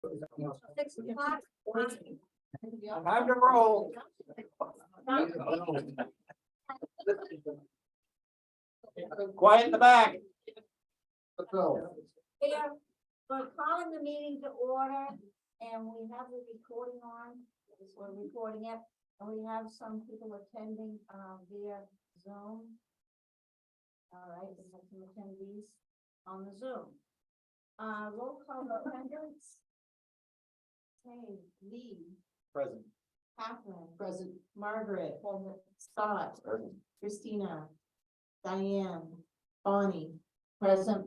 6 o'clock. Time to roll. Quiet in the back. Let's go. Here, we're calling the meeting to order and we have the recording on, we're recording it, and we have some people attending via Zoom. All right, we have some attendees on the Zoom. Roll call attendance. Okay, Lee. Present. Catherine. Present. Margaret. Present. Scott. Present. Christina. Diane. Bonnie. Present.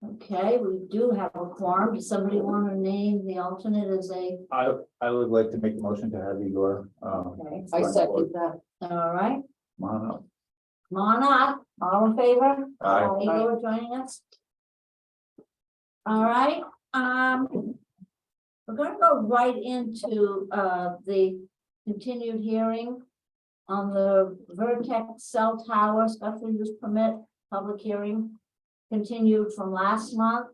Okay, we do have a quorum. Does somebody want to name the alternate as a? I would like to make a motion to have Igor. Okay. I second that. All right, Come on up. come on up. All in favor? Aye. Igor joining us. All right, we're gonna go right into the continued hearing on the Vertex cell tower special use permit, public hearing continued from last month.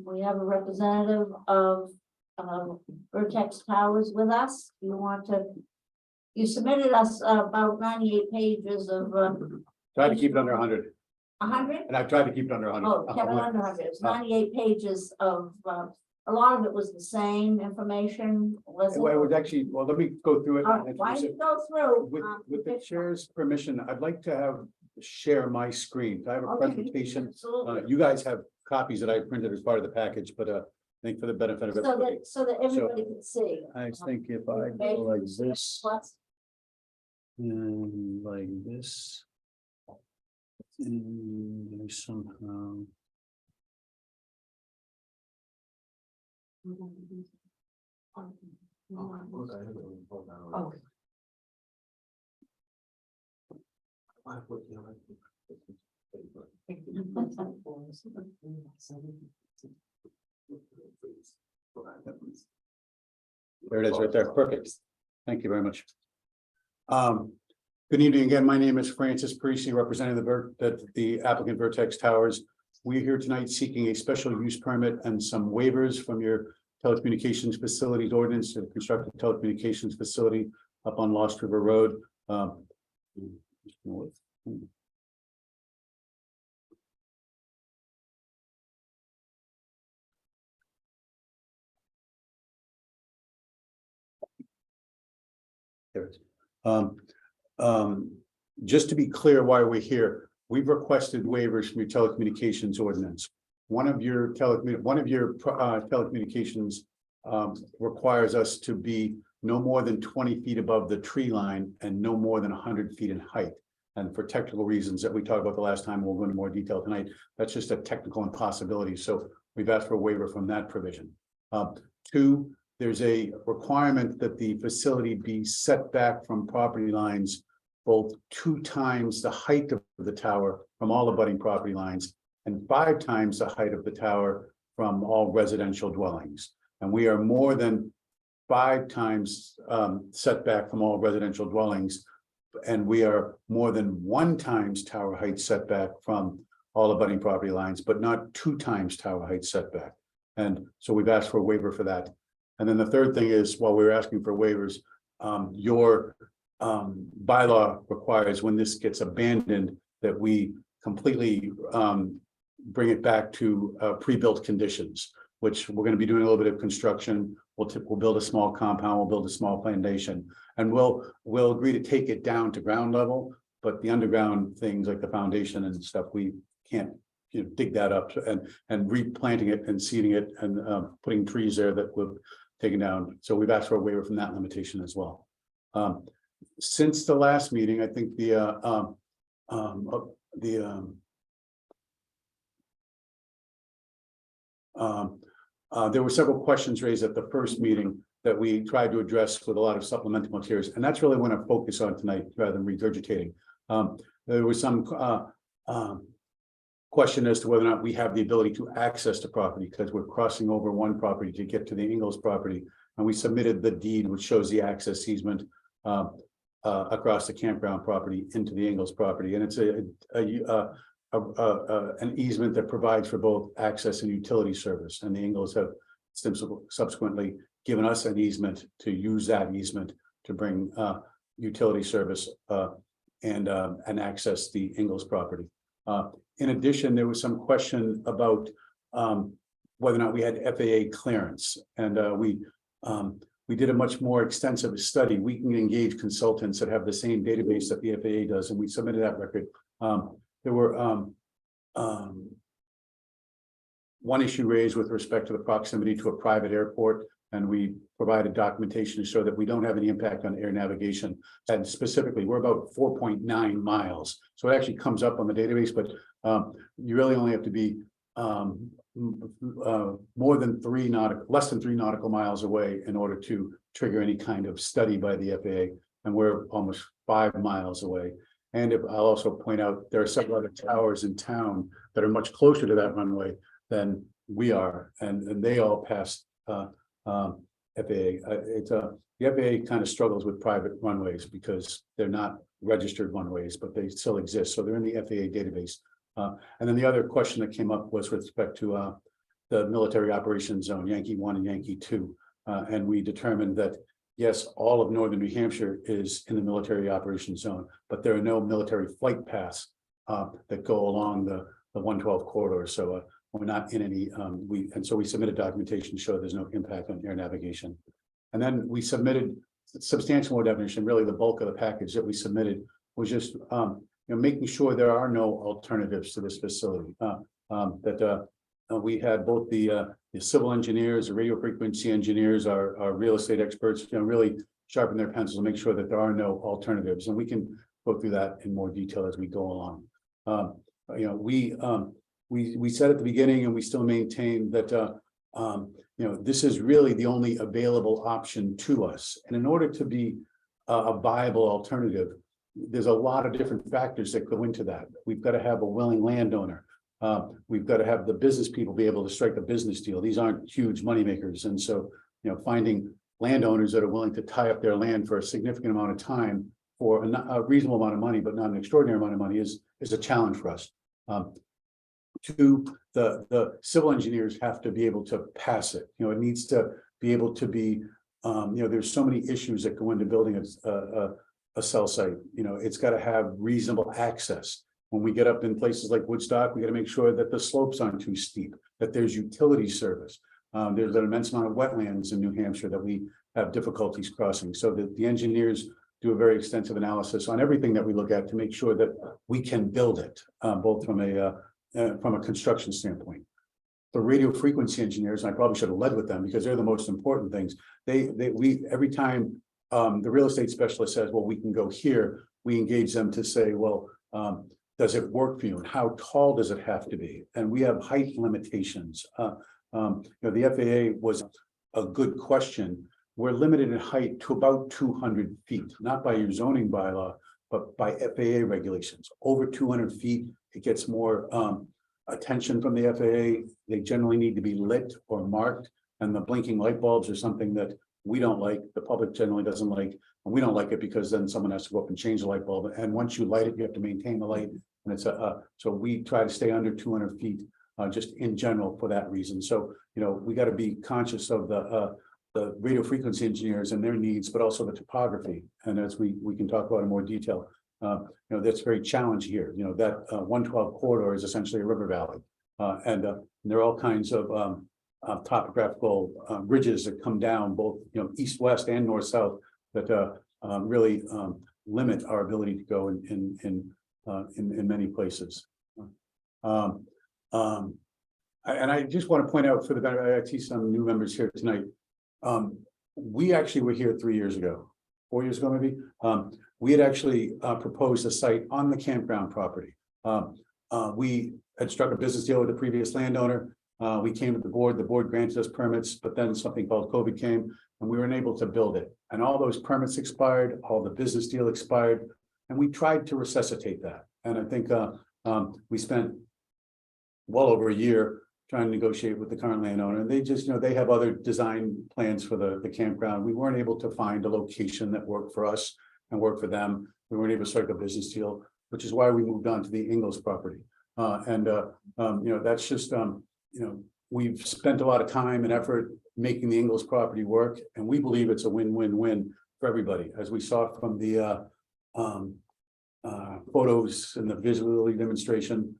We have a representative of Vertex Towers with us. You submitted us about 98 pages of Try to keep it under 100, 100. and I've tried to keep it under 100. Oh, Kevin, under 100. It's 98 pages of, a lot of it was the same information, wasn't Well, it it? was actually, well, let me go through it. All right, why don't you go through? With the chair's permission, I'd like to share my screen. I have a Okay, presentation. absolutely. You guys have copies that I printed as part of the package, but I think for the benefit of everybody. So that everybody can see. I think if I go like this, What's, and like this. And somehow. oh, There it is, right there. Perfect. Thank you very much. Good evening again. My name is Francis Parisi, representing the applicant Vertex Towers. We're here tonight seeking a special use permit and some waivers from your telecommunications facilities ordinance to construct a telecommunications facility up on Lost River Road. There it is. Just to be clear why we're here, we've requested waivers from your telecommunications ordinance. One of your telecommunications requires us to be no more than 20 feet above the tree line and no more than 100 feet in height. And for technical reasons that we talked about the last time, we'll go into more detail tonight. That's just a technical impossibility. So we've asked for a waiver from that provision. Two, there's a requirement that the facility be set back from property lines both 2 times the height of the tower from all abutting property lines and 5 times the height of the tower from all residential dwellings. And we are more than 5 times setback from all residential dwellings. And we are more than 1 times tower height setback from all abutting property lines, but not 2 times tower height setback. And so we've asked for a waiver for that. And then the third thing is, while we're asking for waivers, your bylaw requires when this gets abandoned that we completely bring it back to pre-built conditions, which we're going to be doing a little bit of construction. We'll build a small compound, we'll build a small foundation, and we'll agree to take it down to ground level, but the underground things like the foundation and stuff, we can't dig that up and replanting it and seeding it and putting trees there that we've taken down. So we've asked for a waiver from that limitation as well. Since the last meeting, I think there were several questions raised at the first meeting that we tried to address with a lot of supplemental materials, and that's really what I want to focus on tonight rather than regurgitating. There was some question as to whether or not we have the ability to access the property because we're crossing over one property to get to the Ingalls property, and we submitted the deed which shows the access easement across the campground property into the Ingalls property, and it's an easement that provides for both access and utility service, and the Ingles have subsequently given us an easement to use that easement to bring utility service and access the Ingles property. In addition, there was some question about whether or not we had FAA clearance, and we did a much more extensive study. We can engage consultants that have the same database that the FAA does, and we submitted that record. There were one issue raised with respect to the proximity to a private airport, and we provided documentation to show that we don't have any impact on air navigation. And specifically, we're about 4.9 miles. So it actually comes up on the database, but you really only have to be less than 3 nautical miles away in order to trigger any kind of study by the FAA. And we're almost 5 miles away. And I'll also point out, there are several other towers in town that are much closer to that runway than we are, and they all pass FAA. The FAA kind of struggles with private runways because they're not registered runways, but they still exist. So they're in the FAA database. And then the other question that came up was with respect to the military operations zone, Yankee 1 and Yankee 2. And we determined that, yes, all of northern New Hampshire is in the military operations zone, but there are no military flight paths that go along the 112 corridor. So we're not in any, so we submitted documentation to show there's no impact on air navigation. And then we submitted substantial more definition. Really, the bulk of the package that we submitted was just making sure there are no alternatives to this facility. We had both the civil engineers, the radio frequency engineers, our real estate experts, really sharpen their pencils and make sure that there are no alternatives. And we can go through that in more detail as we go along. We said at the beginning, and we still maintain that this is really the only available option to us. And in order to be a viable alternative, there's a lot of different factors that go into that. We've got to have a willing landowner. We've got to have the business people be able to strike a business deal. These aren't huge moneymakers. And so, finding landowners that are willing to tie up their land for a significant amount of time for a reasonable amount of money, but not an extraordinary amount of money is a challenge for us. Two, the civil engineers have to be able to pass it. It needs to be able to be, there's so many issues that go into building a cell site. It's got to have reasonable access. When we get up in places like Woodstock, we got to make sure that the slopes aren't too steep, that there's utility service. There's an immense amount of wetlands in New Hampshire that we have difficulties crossing. So that the engineers do a very extensive analysis on everything that we look at to make sure that we can build it, both from a construction standpoint. The radio frequency engineers, and I probably should have led with them because they're the most important things. Every time the real estate specialist says, well, we can go here, we engage them to say, well, does it work for you? And how tall does it have to be? And we have height limitations. The FAA was a good question. We're limited in height to about 200 feet, not by your zoning bylaw, but by FAA regulations. Over 200 feet, it gets more attention from the FAA. They generally need to be lit or marked, and the blinking light bulbs are something that we don't like, the public generally doesn't like, and we don't like it because then someone has to go up and change the light bulb. And once you light it, you have to maintain the light. And it's so we try to stay under 200 feet just in general for that reason. So, we got to be conscious of the radio frequency engineers and their needs, but also the topography. And as we can talk about in more detail, that's very challenging here. That 112 corridor is essentially a river valley. And there are all kinds of topographical ridges that come down both, east, west and north, south that really limit our ability to go in many places. And I just want to point out for the benefit, I see some new members here tonight. We actually were here 3 years ago, 4 years ago, maybe. We had actually proposed a site on the campground property. We had struck a business deal with the previous landowner. We came to the board granted us permits, but then something called COVID came and we were unable to build it. And all those permits expired, all the business deal expired, and we tried to resuscitate that. And I think we spent well over a year trying to negotiate with the current landowner. And they just, they have other design plans for the campground. We weren't able to find a location that worked for us and worked for them. We weren't able to strike a business deal, which is why we moved on to the Ingles property. That's just, we've spent a lot of time and effort making the Ingles property work, and we believe it's a win-win-win for everybody, as we saw from the photos and the visibility demonstration.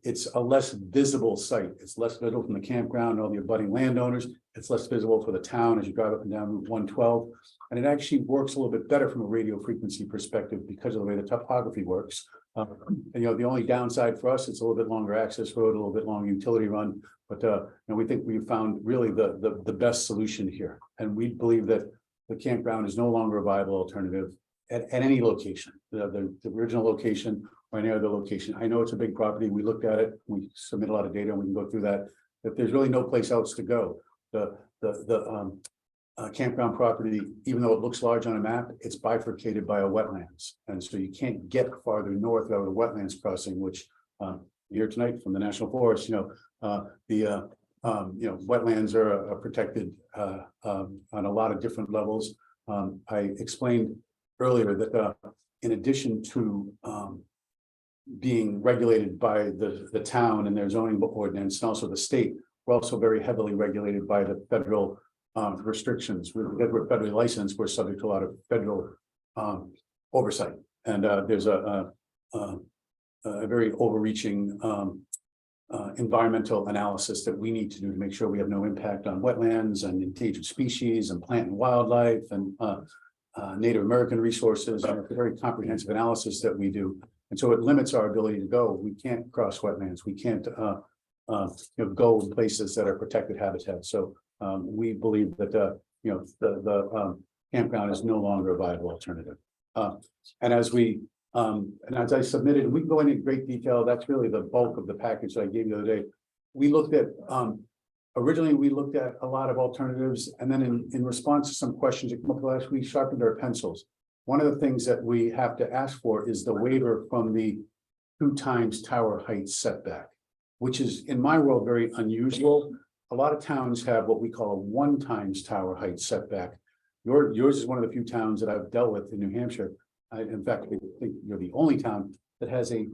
It's a less visible site. It's less visible from the campground, all the abutting landowners. It's less visible for the town as you drive up and down Route 112. And it actually works a little bit better from a radio frequency perspective because of the way the topography works. The only downside for us, it's a little bit longer access road, a little bit longer utility run. But we think we've found really the best solution here. And we believe that the campground is no longer a viable alternative at any location, the original location or any other location. I know it's a big property. We looked at it. We submit a lot of data and we can go through that. That there's really no place else to go. The campground property, even though it looks large on a map, it's bifurcated by a wetlands. And so you can't get farther north without a wetlands crossing, which here tonight from the National Forest, wetlands are protected on a lot of different levels. I explained earlier that in addition to being regulated by the town and their zoning ordinance and also the state, we're also very heavily regulated by the federal restrictions. Because we're federally licensed, we're subject to a lot of federal oversight. And there's a very overreaching environmental analysis that we need to do to make sure we have no impact on wetlands and endangered species and plant and wildlife and Native American resources. And it's a very comprehensive analysis that we do. And so it limits our ability to go. We can't cross wetlands. We can't go in places that are protected habitat. So we believe that the campground is no longer a viable alternative. And as I submitted, we can go into great detail. That's really the bulk of the package that I gave you the other day. We looked at originally we looked at a lot of alternatives, and then in response to some questions that came up last, we sharpened our pencils. One of the things that we have to ask for is the waiver from the 2 times tower height setback, which is in my world very unusual. A lot of towns have what we call a 1 times tower height setback. Yours is one of the few towns that I've dealt with in New Hampshire. In fact, I think you're the only town that has a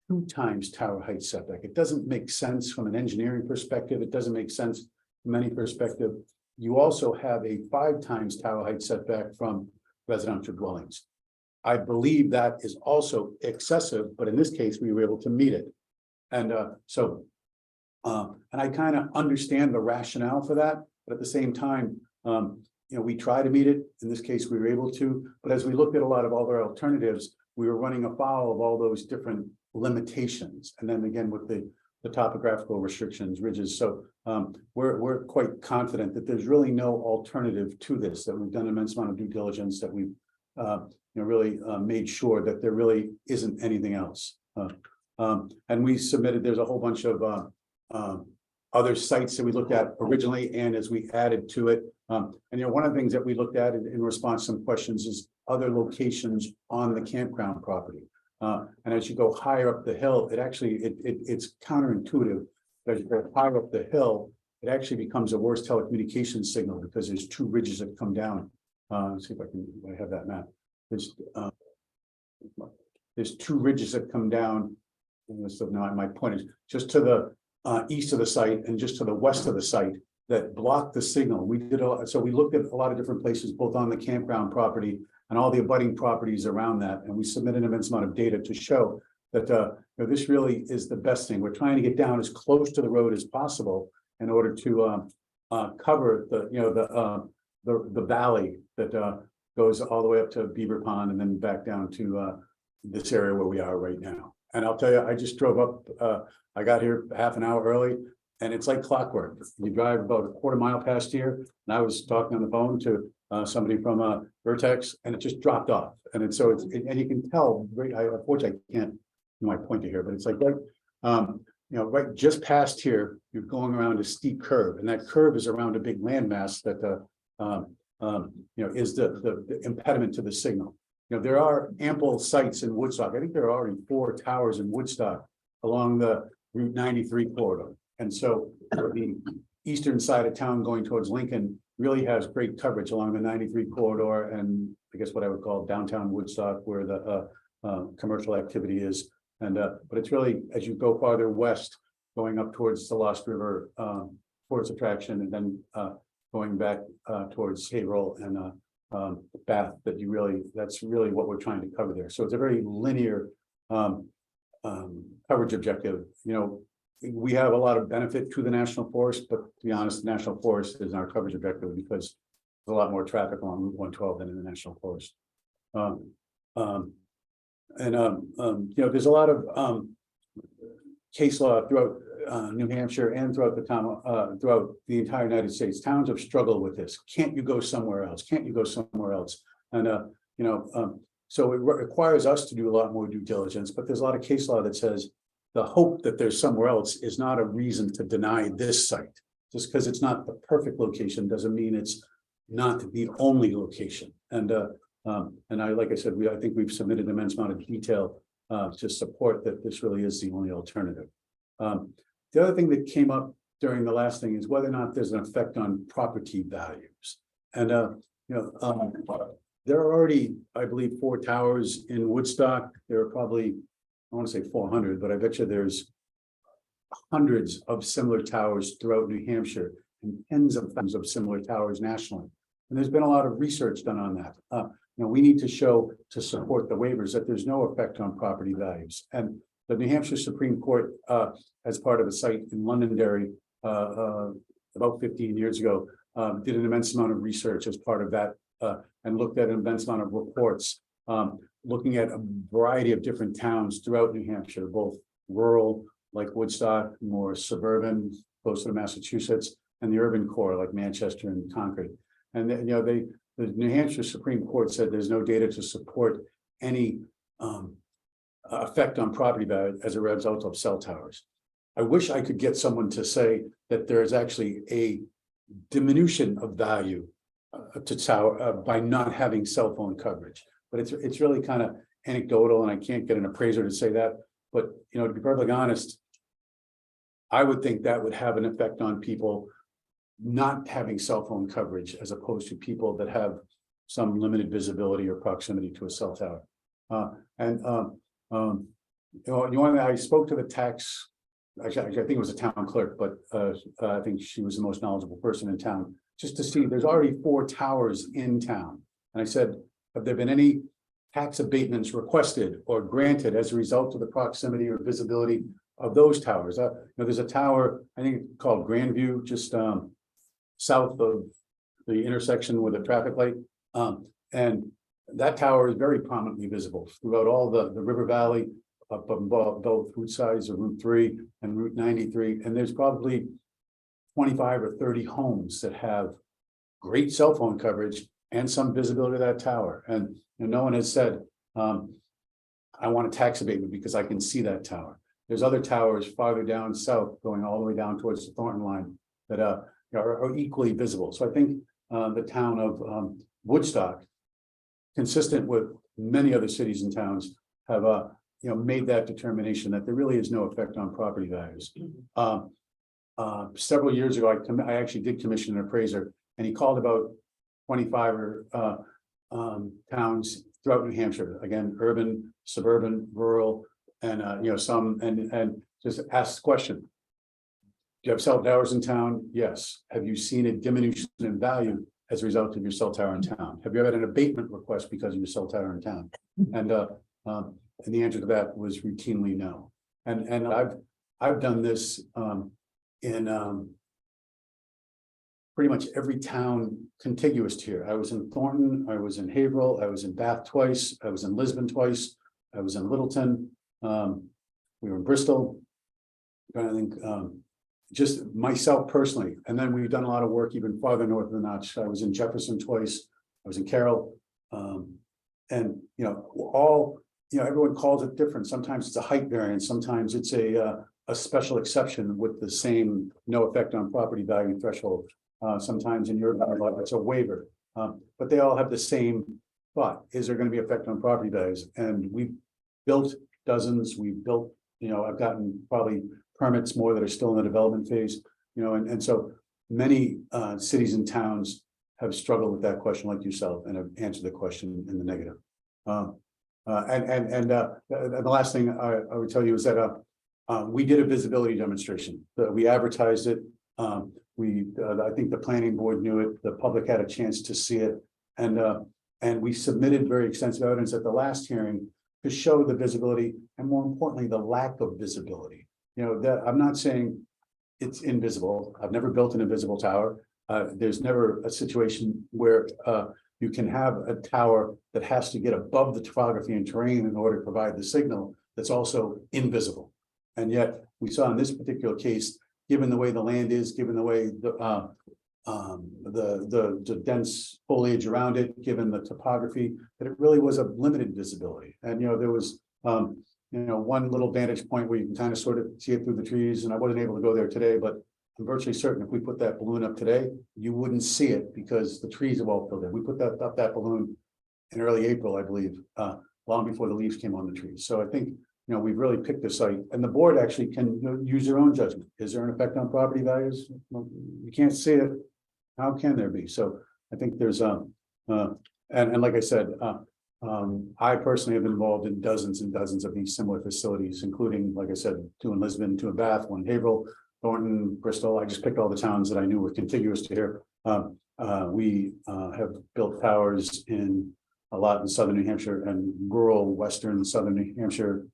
2 times tower height setback. It doesn't make sense from an engineering perspective. It doesn't make sense from any perspective. You also have a 5 times tower height setback from residential dwellings. I believe that is also excessive, but in this case, we were able to meet it. And and I kind of understand the rationale for that, but at the same time, we try to meet it. In this case, we were able to, but as we looked at a lot of other alternatives, we were running afoul of all those different limitations. And then again, with the topographical restrictions, ridges. So we're quite confident that there's really no alternative to this, that we've done an immense amount of due diligence, that we've really made sure that there really isn't anything else. And we submitted, there's a whole bunch of other sites that we looked at originally, and as we added to it. One of the things that we looked at in response to some questions is other locations on the campground property. And as you go higher up the hill, it's counterintuitive. As you go higher up the hill, it actually becomes a worse telecommunications signal because there's 2 ridges that come down. Let's see if I have that map. There's 2 ridges that come down. And so now my point is just to the east of the site and just to the west of the site that block the signal. So we looked at a lot of different places, both on the campground property and all the abutting properties around that. And we submitted an immense amount of data to show that this really is the best thing. We're trying to get down as close to the road as possible in order to cover the valley that goes all the way up to Beaver Pond and then back down to this area where we are right now. And I'll tell you, I just drove up, I got here half an hour early, and it's like clockwork. You drive about a quarter mile past here, and I was talking on the phone to somebody from Vertex, and it just dropped off. And and you can tell, unfortunately I can't do my pointer here, but it's like, right just past here, you're going around a steep curve, and that curve is around a big landmass that is the impediment to the signal. There are ample sites in Woodstock. I think there are already 4 towers in Woodstock along the Route 93 corridor. And so the eastern side of town going towards Lincoln really has great coverage along the 93 corridor and I guess what I would call downtown Woodstock, where the commercial activity is. And but it's really, as you go farther west, going up towards the Lost River, towards Attraction, and then going back towards Haverhill and Bath, that's really what we're trying to cover there. So it's a very linear coverage objective. You know, we have a lot of benefit to the National Forest, but to be honest, the National Forest is our coverage objective because there's a lot more traffic on Route 112 than in the National Forest. You know, there's a lot of case law throughout New Hampshire and throughout the town, throughout the entire United States. Towns have struggled with this. Can't you go somewhere else? Can't you go somewhere else? And you know, so it requires us to do a lot more due diligence, but there's a lot of case law that says the hope that there's somewhere else is not a reason to deny this site. Just because it's not the perfect location doesn't mean it's not the only location. And like I said, I think we've submitted an immense amount of detail to support that this really is the only alternative. The other thing that came up during the last thing is whether or not there's an effect on property values. And you know, there are already, I believe, 4 towers in Woodstock. There are probably, I want to say 400, but I bet you there's hundreds of similar towers throughout New Hampshire and tens of thousands of similar towers nationally. And there's been a lot of research done on that. You know, we need to show to support the waivers that there's no effect on property values. And the New Hampshire Supreme Court, as part of a site in Londonderry, about 15 years ago, did an immense amount of research as part of that, and looked at an immense amount of reports, looking at a variety of different towns throughout New Hampshire, both rural, like Woodstock, more suburban, closer to Massachusetts, and the urban core, like Manchester and Concord. And you know, the New Hampshire Supreme Court said there's no data to support any effect on property value as a result of cell towers. I wish I could get someone to say that there is actually a diminution of value to tower by not having cell phone coverage, but it's really kind of anecdotal, and I can't get an appraiser to say that. But you know, to be perfectly honest, I would think that would have an effect on people not having cell phone coverage as opposed to people that have some limited visibility or proximity to a cell tower. You know, I spoke to the tax, actually, I think it was a town clerk, but I think she was the most knowledgeable person in town, just to see there's already 4 towers in town. And I said, have there been any tax abatements requested or granted as a result of the proximity or visibility of those towers? You know, there's a tower, I think called Grandview, just south of the intersection with a traffic light. And that tower is very prominently visible throughout all the river valley, up above both route sides of Route 3 and Route 93. And there's probably 25 or 30 homes that have great cell phone coverage and some visibility to that tower. And you know, no one has said, I want a tax abatement because I can see that tower. There's other towers farther down south, going all the way down towards the Thornton line, that are equally visible. So I think the town of Woodstock, consistent with many other cities and towns, have you know, made that determination that there really is no effect on property values. Several years ago, I actually did commission an appraiser, and he called about 25 or towns throughout New Hampshire, again, urban, suburban, rural, and you know, some, and just asked the question: do you have cell towers in town? Yes. Have you seen a diminution in value as a result of your cell tower in town? Have you ever had an abatement request because of your cell tower in town? And the answer to that was routinely no. And I've done this in pretty much every town contiguous to here. I was in Thornton, I was in Haverhill, I was in Bath twice, I was in Lisbon twice, I was in Littleton, we were in Bristol. I think just myself personally, and then we've done a lot of work even farther north of the notch. I was in Jefferson twice, I was in Carroll, and you know, all, you know, everyone calls it different. Sometimes it's a height variance, sometimes it's a special exception with the same no effect on property value threshold. Sometimes in your bylaw, it's a waiver, but they all have the same thought: is there going to be effect on property values? And we've built dozens. We've built, you know, I've gotten probably permits more that are still in the development phase, you know, and so many cities and towns have struggled with that question like yourself and have answered the question in the negative. The last thing I would tell you is that we did a visibility demonstration. We advertised it. I think the planning board knew it. The public had a chance to see it, and we submitted very extensive evidence at the last hearing to show the visibility and, more importantly, the lack of visibility. You know, that I'm not saying it's invisible. I've never built an invisible tower. There's never a situation where you can have a tower that has to get above the topography and terrain in order to provide the signal that's also invisible. And yet we saw in this particular case, given the way the land is, given the way the dense foliage around it, given the topography, that it really was a limited visibility. And, you know, there was, one little vantage point where you can kind of sort of see it through the trees, and I wasn't able to go there today, but I'm virtually certain if we put that balloon up today, you wouldn't see it because the trees have all filled in. We put that balloon in early April, I believe, long before the leaves came on the trees. So I think, we've really picked the site, and the board actually can use their own judgment. Is there an effect on property values? Well, you can't see it. How can there be? So I think there's and like I said, I personally have been involved in dozens and dozens of these similar facilities, including, like I said, 2 in Lisbon, 2 in Bath, 1 in Haverhill, Thornton, Bristol. I just picked all the towns that I knew were contiguous to here. We have built towers in a lot in southern New Hampshire and rural western southern New Hampshire,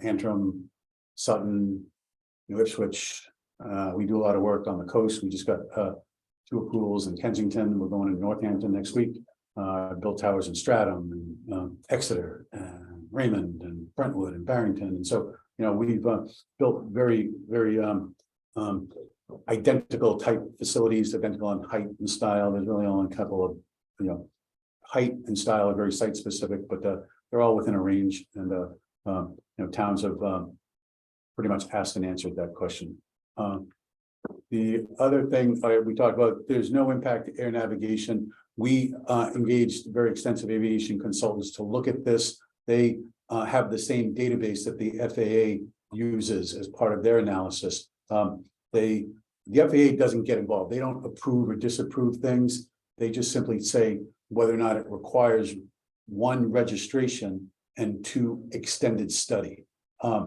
Antrim, Sutton, New Ipswich. We do a lot of work on the coast. We just got 2 approvals in Kensington. We're going to Northampton next week. Built towers in Stratham and Exeter and Raymond and Brentwood and Barrington. And so, we've built very, very identical type facilities, identical in height and style. There's really only a couple of, height and style are very site specific, but they're all within a range. And, towns have pretty much asked and answered that question. The other thing we talked about, there's no impact to air navigation. We engaged very extensive aviation consultants to look at this. They have the same database that the FAA uses as part of their analysis. The FAA doesn't get involved. They don't approve or disapprove things. They just simply say whether or not it requires 1 registration and 2 extended study. I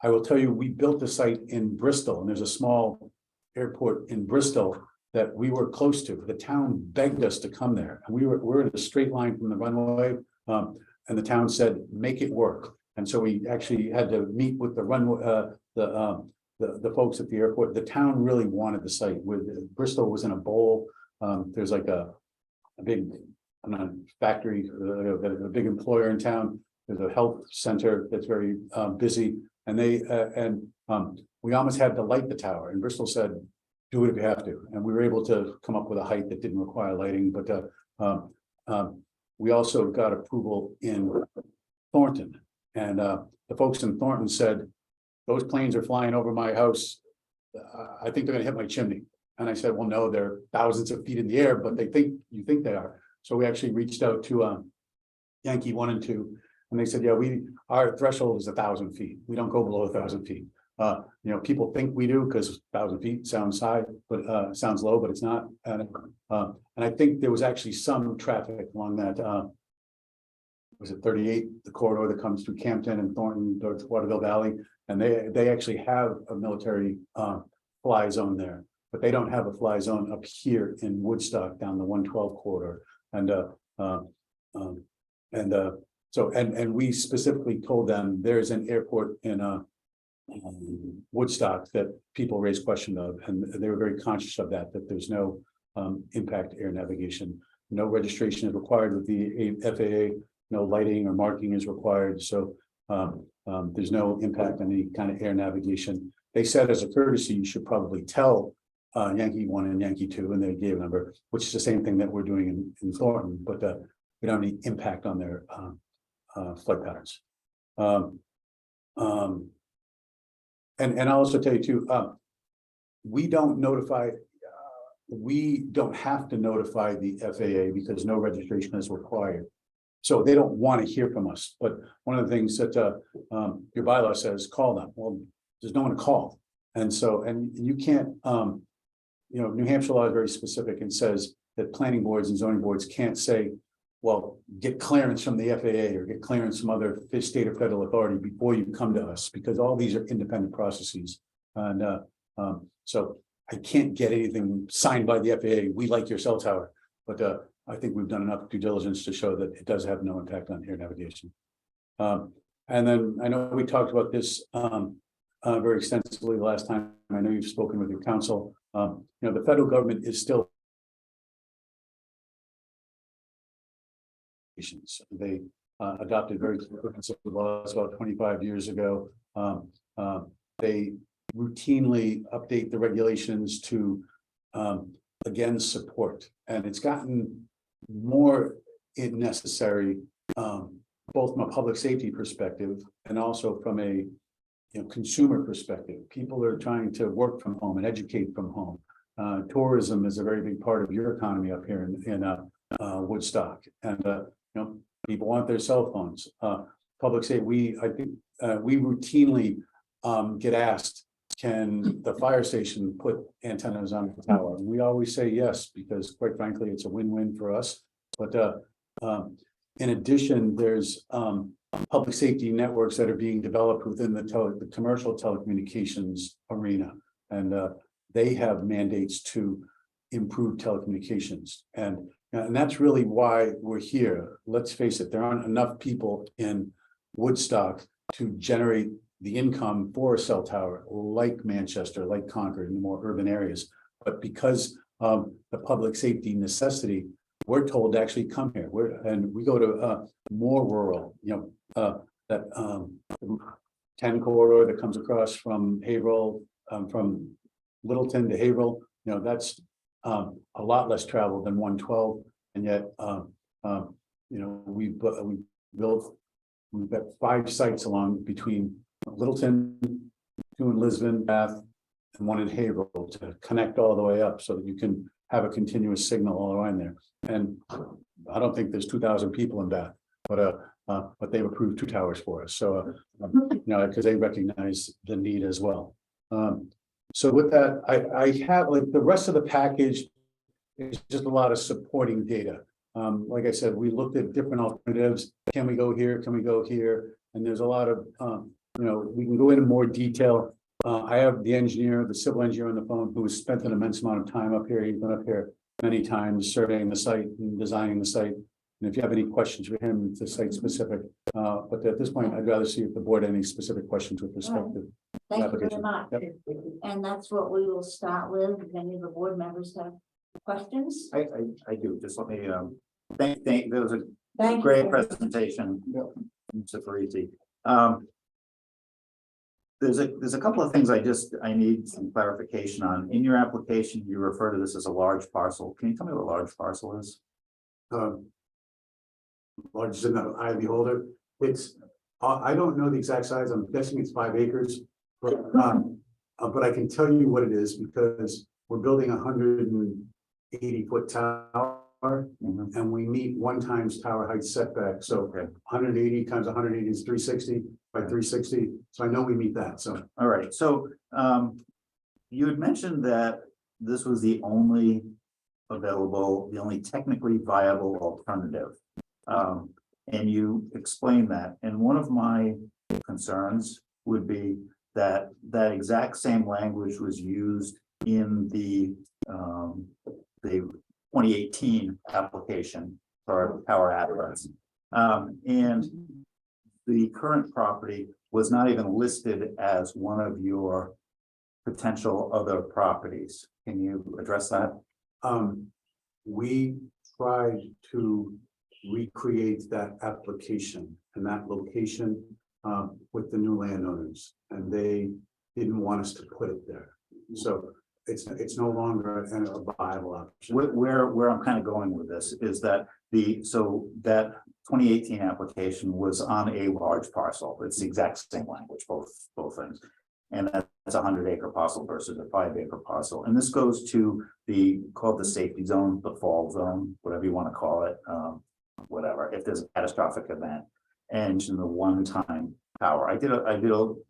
will tell you, we built a site in Bristol, and there's a small airport in Bristol that we were close to. The town begged us to come there, and we're in a straight line from the runway, and the town said, make it work. And so we actually had to meet with the runway, the folks at the airport. The town really wanted the site. Bristol was in a bowl. There's like a big factory, a big employer in town. There's a health center that's very busy, and we almost had to light the tower. And Bristol said, do it if you have to. And we were able to come up with a height that didn't require lighting. But we also got approval in Thornton, and the folks in Thornton said, those planes are flying over my house. I think they're going to hit my chimney. And I said, well, no, they're thousands of feet in the air, but you think they are. So we actually reached out to Yankee 1 and 2, and they said, yeah, our threshold is 1,000 feet. We don't go below 1,000 feet. People think we do because 1,000 feet sounds high, but sounds low, but it's not. And I think there was actually some traffic along that. Was it 38, the corridor that comes through Campton and Thornton towards Waterville Valley, and they actually have a military fly zone there, but they don't have a fly zone up here in Woodstock down the 112 corridor. And we specifically told them there's an airport in Woodstock that people raise question of, and they were very conscious of that there's no impact to air navigation. No registration is required with the FAA, no lighting or marking is required. So there's no impact on any kind of air navigation. They said as a courtesy, you should probably tell Yankee 1 and Yankee 2, and they gave a number, which is the same thing that we're doing in Thornton, but we don't have any impact on their flight patterns. And I'll also tell you too, we don't have to notify the FAA because no registration is required. So they don't want to hear from us. But one of the things that your bylaw says, call them. Well, there's no one to call. And so, and you can't, New Hampshire law is very specific and says that planning boards and zoning boards can't say, well, get clearance from the FAA or get clearance from other state or federal authority before you come to us, because all these are independent processes. And so I can't get anything signed by the FAA. We like your cell tower, but I think we've done enough due diligence to show that it does have no impact on air navigation. And then I know we talked about this very extensively the last time. I know you've spoken with your counsel. You know, the federal government is still. They adopted very comprehensive laws about 25 years ago. They routinely update the regulations to again support, and it's gotten more necessary both from a public safety perspective and also from a consumer perspective. People are trying to work from home and educate from home. Tourism is a very big part of your economy up here in Woodstock, and people want their cell phones. Public safety, I think we routinely get asked, can the fire station put antennas on the tower? And we always say yes, because quite frankly, it's a win-win for us. But in addition, there's public safety networks that are being developed within the commercial telecommunications arena, and they have mandates to improve telecommunications, and that's really why we're here. Let's face it, there aren't enough people in Woodstock to generate the income for a cell tower like Manchester, like Concord, in the more urban areas. But because of the public safety necessity, we're told to actually come here. We go to more rural, that 10 corridor that comes across from Haverhill, from Littleton to Haverhill. That's a lot less travel than 112, and yet we've got 5 sites along between Littleton, 2 in Lisbon, Bath, and 1 in Haverhill to connect all the way up so that you can have a continuous signal all around there. And I don't think there's 2,000 people in Bath, but they've approved 2 towers for us. So because they recognize the need as well. So with that, I have, like, the rest of the package is just a lot of supporting data. Like I said, we looked at different alternatives. Can we go here? Can we go here? And there's a lot of, we can go into more detail. I have the engineer, the civil engineer on the phone, who has spent an immense amount of time up here. He's been up here many times surveying the site and designing the site. And if you have any questions for him, it's the site specific. But at this point, I'd rather see if the board had any specific questions with respect to. Thank you very much. Yep. And that's what we will start with. If any of the board members have questions. I do. Just let me thank there was a Thank great you. presentation. Super easy. There's a couple of things I need some clarification on. In your application, you refer to this as a large parcel. Can you tell me what a large parcel is? Large is in the eye of the beholder. It's I don't know the exact size. I'm guessing it's 5 acres, but I can tell you what it is, because we're building a 180-foot tower, and we meet 1 times tower height setback. So 180 times 180 is 360 by 360. So I know we meet that. So all right. So you had mentioned that this was the only available, the only technically viable alternative. And you explained that. And one of my concerns would be that that exact same language was used in the 2018 application for power address. And the current property was not even listed as one of your potential other properties. Can you address that? we tried to recreate that application and that location with the new landowners, and they didn't want us to put it there. So it's no longer a viable option. Where I'm kind of going with this is that that 2018 application was on a large parcel. It's the exact same language, both things. And that's a 100-acre parcel versus a 5-acre parcel. And this goes to called the safety zone, the fall zone, whatever you want to call it, whatever, if there's a catastrophic event, and in the one-time power. I did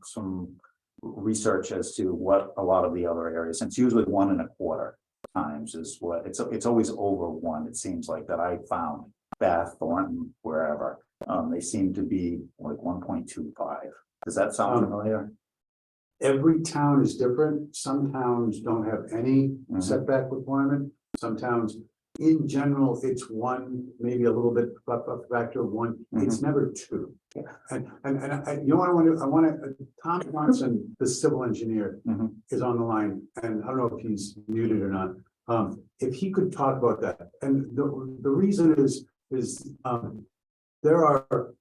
some research as to what a lot of the other areas, and it's usually 1.25 times is what it's always over 1. It seems like that I found Bath, Thornton, wherever, they seem to be like 1.25. Does that sound familiar? Every town is different. Some towns don't have any Mhm. setback requirement. Some towns, in general, it's one, maybe a little bit up factor of one. It's never two. And you know what I want to, Tom Johnson, the civil engineer, Mhm. is on the line, and I don't know if he's muted or not. If he could talk about that, and the reason is there are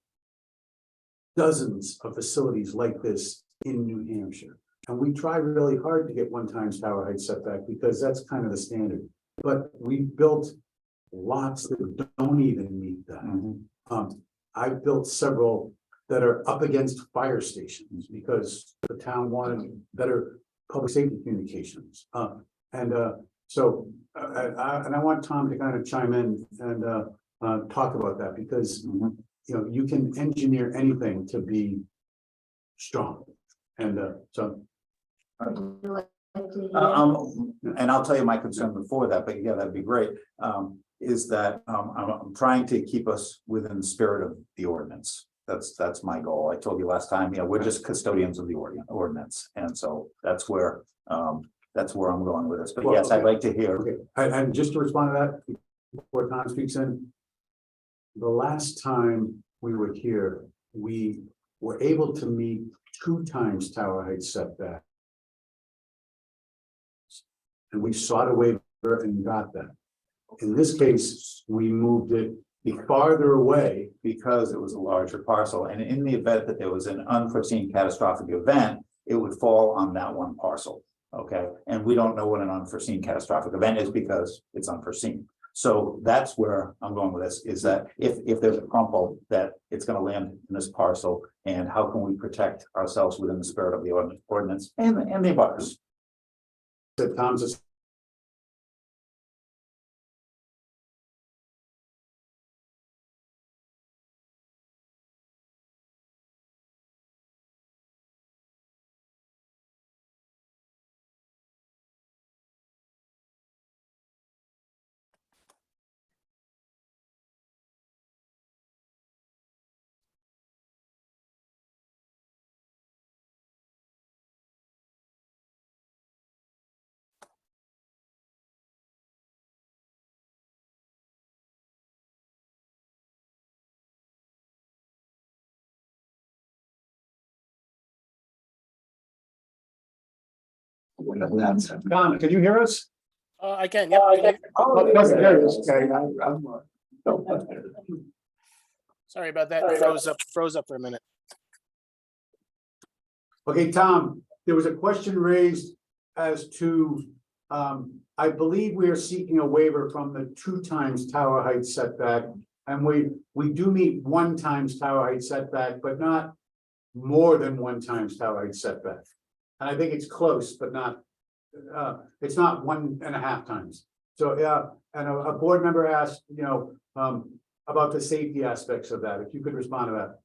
dozens of facilities like this in New Hampshire. And we try really hard to get 1 times tower height setback because that's kind of the standard. But we built lots that don't even meet that. I've built several that are up against fire stations because the town wanted better public safety communications. So I want Tom to kind of chime in and talk about that because you know, you can engineer anything to be strong. And so. Would you like to hear? And I'll tell you my concern before that, but yeah, that'd be great. Is that I'm trying to keep us within the spirit of the ordinance. That's my goal. I told you last time, we're just custodians of the ordinance, and so that's where I'm going with this. But Well, yes, okay. I'd like to hear. Okay, and just to respond to that, before Tom speaks in, the last time we were here, we were able to meet 2 times tower height setback. And we sought a waiver and got that. In this case, we moved it farther away. Because it was a larger parcel, and in the event that there was an unforeseen catastrophic event, it would fall on that one parcel. Okay, and we don't know what an unforeseen catastrophic event is because it's unforeseen. So that's where I'm going with this, is that if there's a crumple, that it's going to land in this parcel, and how can we protect ourselves within the spirit of the ordinance and the abutters? That Tom's Tom, can you hear us? I can, yep. Oh, yes, there it is. Okay, Sorry about that. Froze up for a minute. Okay, Tom, there was a question raised as to, I believe we are seeking a waiver from the 2 times tower height setback. And we do meet 1 times tower height setback, but not more than 1 times tower height setback. And I think it's close, but not, it's not 1.5 times. So, yeah, and a board member asked, about the safety aspects of that, if you could respond to that.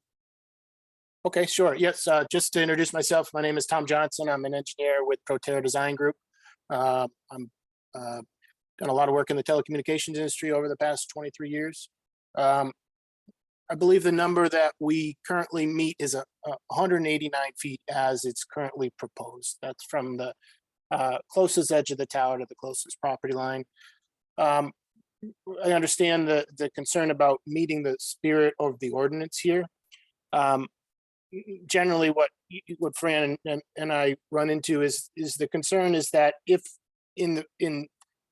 Okay, sure. Yes, just to introduce myself, my name is Tom Johnson. I'm an engineer with Proterra Design Group. I'm done a lot of work in the telecommunications industry over the past 23 years. I believe the number that we currently meet is 189 feet as it's currently proposed. That's from the closest edge of the tower to the closest property line. I understand the concern about meeting the spirit of the ordinance here. Generally, what Fran and I run into is the concern is that if in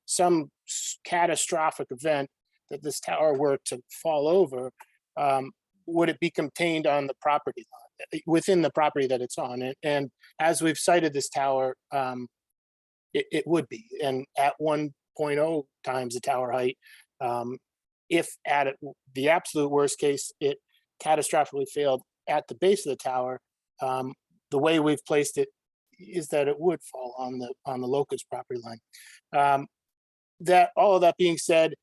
some catastrophic event that this tower were to fall over, would it be contained on the property line, within the property that it's on? And as we've cited this tower, it would be, and at 1.0 times the tower height, if at the absolute worst case, it catastrophically failed at the base of the tower, the way we've placed it is that it would fall on the locust property line. That all of that being said,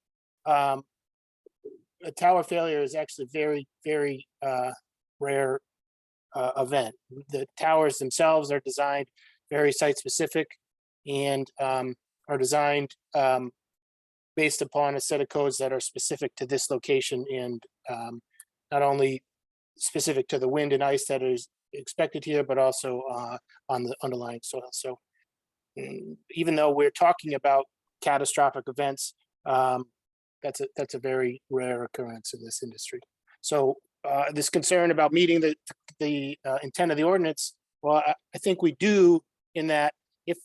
a tower failure is actually very, very rare event. The towers themselves are designed very site specific and are designed based upon a set of codes that are specific to this location and not only specific to the wind and ice that is expected here, but also on the underlying soil. So even though we're talking about catastrophic events, that's a very rare occurrence in this industry. So this concern about meeting the intent of the ordinance, well, I think we do, in that if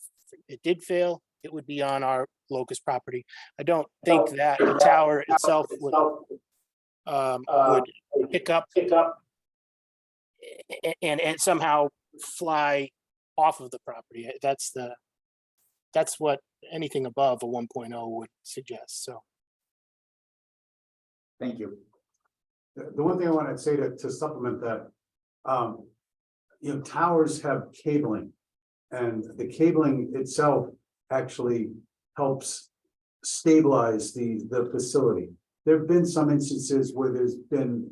it did fail, it would be on our locust property. I don't think that the tower itself would pick up and somehow fly off of the property. That's what anything above a 1.0 would suggest. So Thank you. The one thing I want to say to supplement that, towers have cabling, and the cabling itself actually helps stabilize the facility. There have been some instances where there's been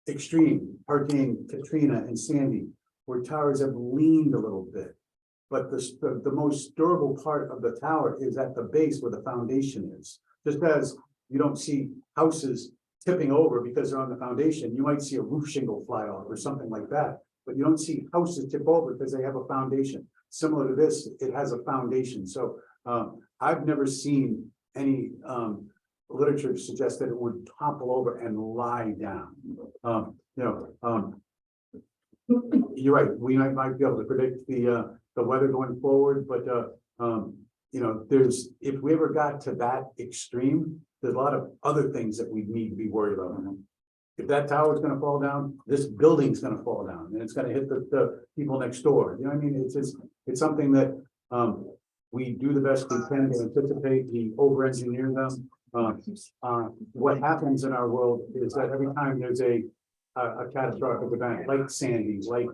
extreme Hurricane Katrina and Sandy, where towers have leaned a little bit. But the most durable part of the tower is at the base where the foundation is. Just as you don't see houses tipping over because they're on the foundation, you might see a roof shingle fly off or something like that, but you don't see houses tip over because they have a foundation. Similar to this, it has a foundation. So I've never seen any literature suggest that it would topple over and lie down. You're right. We might be able to predict the weather going forward, but if we ever got to that extreme, there's a lot of other things that we need to be worried about. If that tower is going to fall down, this building's going to fall down, and it's going to hit the people next door. You know what I mean? It's something that we do the best we can to anticipate. We over-engineer them. What happens in our world is that every time there's a catastrophic event like Sandy, like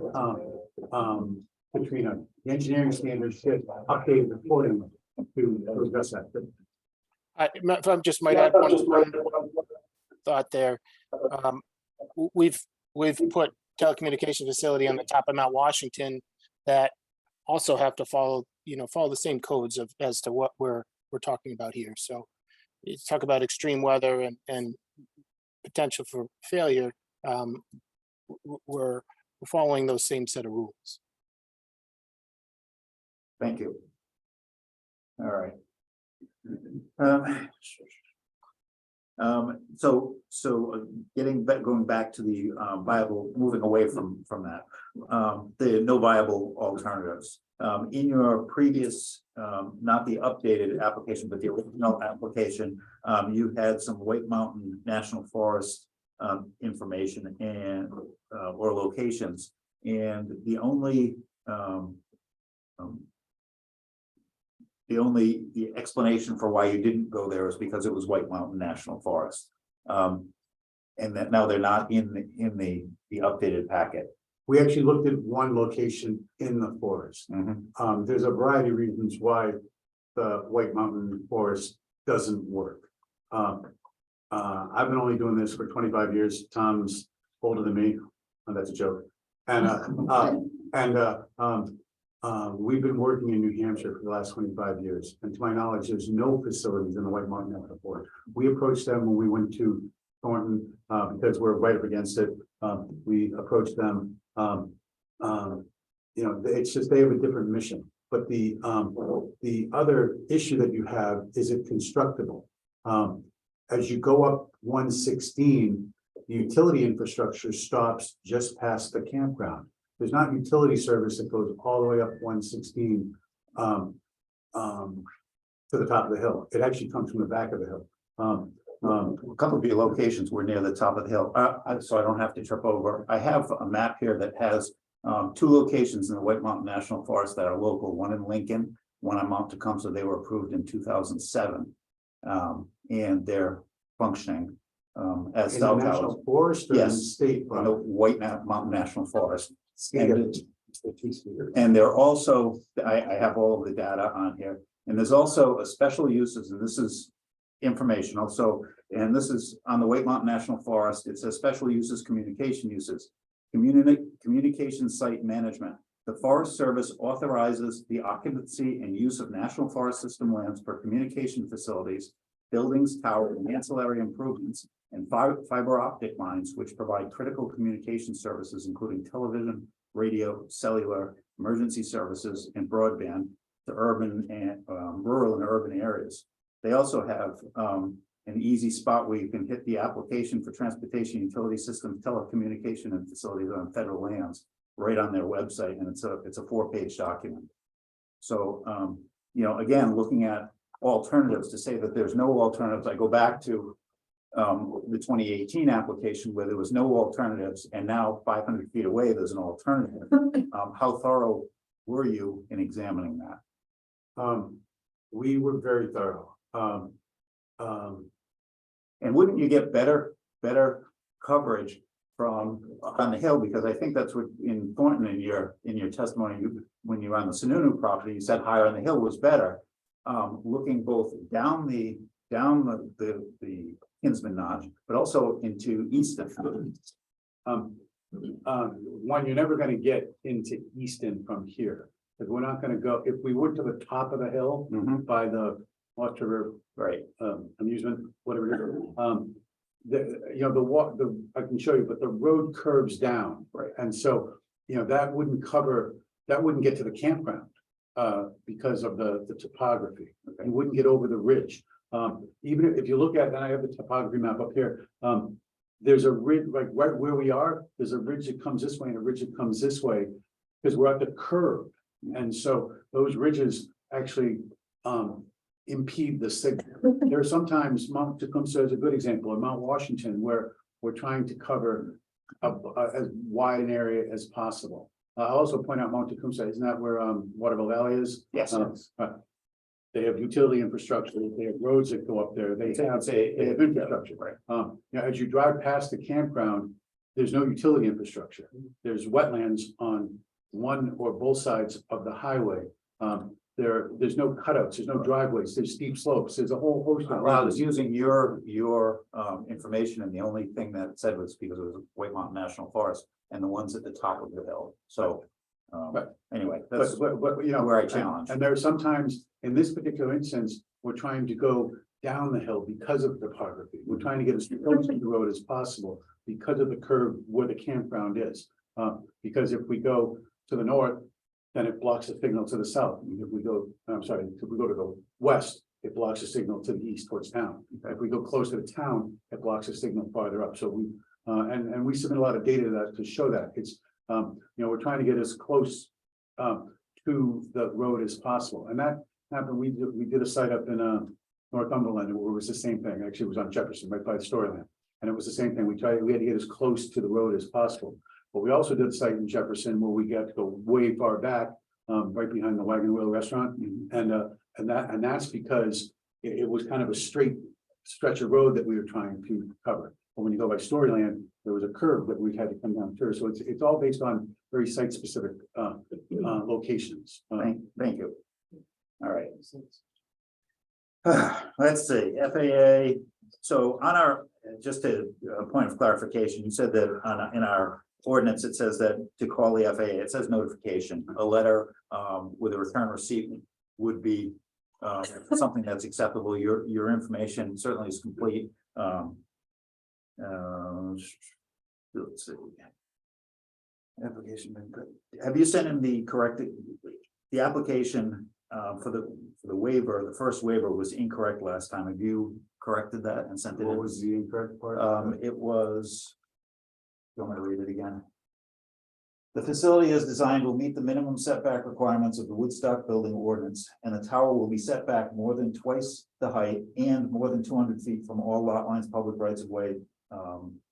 Katrina, the engineering standards get updated accordingly to address that. if I just might add one thought there. We've put telecommunication facility on the top of Mount Washington that also have to follow the same codes as to what we're talking about here. So you talk about extreme weather and potential for failure. We're following those same set of rules. Thank you. All right. Going back to the viable, moving away from that, the no viable alternatives. In your previous, not the updated application, but the original application, you had some White Mountain National Forest information and or locations, and the explanation for why you didn't go there is because it was White Mountain National Forest, and that now they're not in the updated packet. We actually looked at one location in the forest. Mm-hmm. There's a variety of reasons why the White Mountain Forest doesn't work. I've been only doing this for 25 years. Tom's older than me. Oh, that's a joke. We've been working in New Hampshire for the last 25 years. And to my knowledge, there's no facilities in the White Mountain National Forest. We approached them when we went to Thornton because we're right up against it. We approached them. It's just they have a different mission. But the other issue that you have is it constructible. As you go up 116, the utility infrastructure stops just past the campground. There's not utility service that goes all the way up 116 to the top of the hill. It actually comes from the back of the hill. A couple of your locations were near the top of the hill, so I don't have to trip over. I have a map here that has two locations in the White Mountain National Forest that are local, one in Lincoln, one on Mount Tecumseh. They were approved in 2007, and they're functioning as In cell the towers. national forest or in Yes. state? On the White Mountain National Forest. And they're also, I have all of the data on here, and there's also a special uses, and this is informational. So, and this is on the White Mountain National Forest. It says special uses, communication uses, communication site management. The Forest Service authorizes the occupancy and use of National Forest System lands for communication facilities buildings, towers, and ancillary improvements, and fiber optic lines which provide critical communication services, including television, radio, cellular, emergency services, and broadband to urban and rural and urban areas. They also have an easy spot where you can hit the application for transportation utility systems, telecommunication, and facilities on federal lands right on their website, and it's a 4-page document. So, you know, again, looking at alternatives, to say that there's no alternatives, I go back to the 2018 application where there was no alternatives, and now 500 feet away, there's an alternative. How thorough were you in examining that? We were very thorough. And wouldn't you get better coverage from on the hill? Because I think that's what in Thornton in your testimony, when you were on the Sununu property, you said higher on the hill was better. Looking both down the Kinsman Notch, but also into Easton. One, you're never gonna get into Easton from here, because we're not gonna go, if we were to the top of the hill by the Lost River, Right. amusement, whatever it is. I can show you, but the road curves down. Right. And so, that wouldn't get to the campground, because of the topography. Okay. You wouldn't get over the ridge. Even if you look at, and I have the topography map up here, there's a ridge, like right where we are, there's a ridge that comes this way and a ridge that comes this way, because we're at the curve. And so those ridges actually, impede the signal. There are sometimes, Mount Tecumseh is a good example, or Mount Washington, where we're trying to cover as wide an area as possible. I'll also point out Mount Tecumseh, isn't that where Waterville Valley is? Yes. They have utility infrastructure, they have roads that go up there, they have infrastructure. Right. As you drive past the campground, there's no utility infrastructure. There's wetlands on one or both sides of the highway. There's no cutouts, there's no driveways, there's steep slopes, there's a whole host of. Well, I was using your information, and the only thing that it said was because it was White Mountain National Forest and the ones at the top of the hill. So anyway, that's But where I challenge. And there are sometimes, in this particular instance, we're trying to go down the hill because of the topography. We're trying to get as close to the road as possible because of the curve where the campground is. Because if we go to the north, then it blocks the signal to the south. If we go to the west, it blocks the signal to the east towards town. If we go close to the town, it blocks the signal farther up. So we, and we submit a lot of data to that to show that it's, we're trying to get as close to the road as possible. And that happened, we did a site up in Northumberland where it was the same thing. Actually, it was on Jefferson, right by the Storyland. And it was the same thing. We had to get as close to the road as possible. But we also did a site in Jefferson where we got to go way far back, right behind the Wagon Wheel Restaurant. And that's because it was kind of a straight stretch of road that we were trying to cover. But when you go by Storyland, there was a curve that we had to come down through. So it's all based on very site specific locations. Thank you. All right. Let's see, FAA. So on our, just a point of clarification, you said that in our ordinance, it says that to call the FAA, it says notification, a letter with a return receipt would be something that's acceptable. Your information certainly is complete. Let's see. Application been good. Have you sent in the corrected, the application for the waiver? The first waiver was incorrect last time. Have you corrected that and sent it in? What was the incorrect part? It was, you want me to read it again? The facility as designed will meet the minimum setback requirements of the Woodstock building ordinance, and the tower will be set back more than twice the height and more than 200 feet from all lot lines, public rights of way,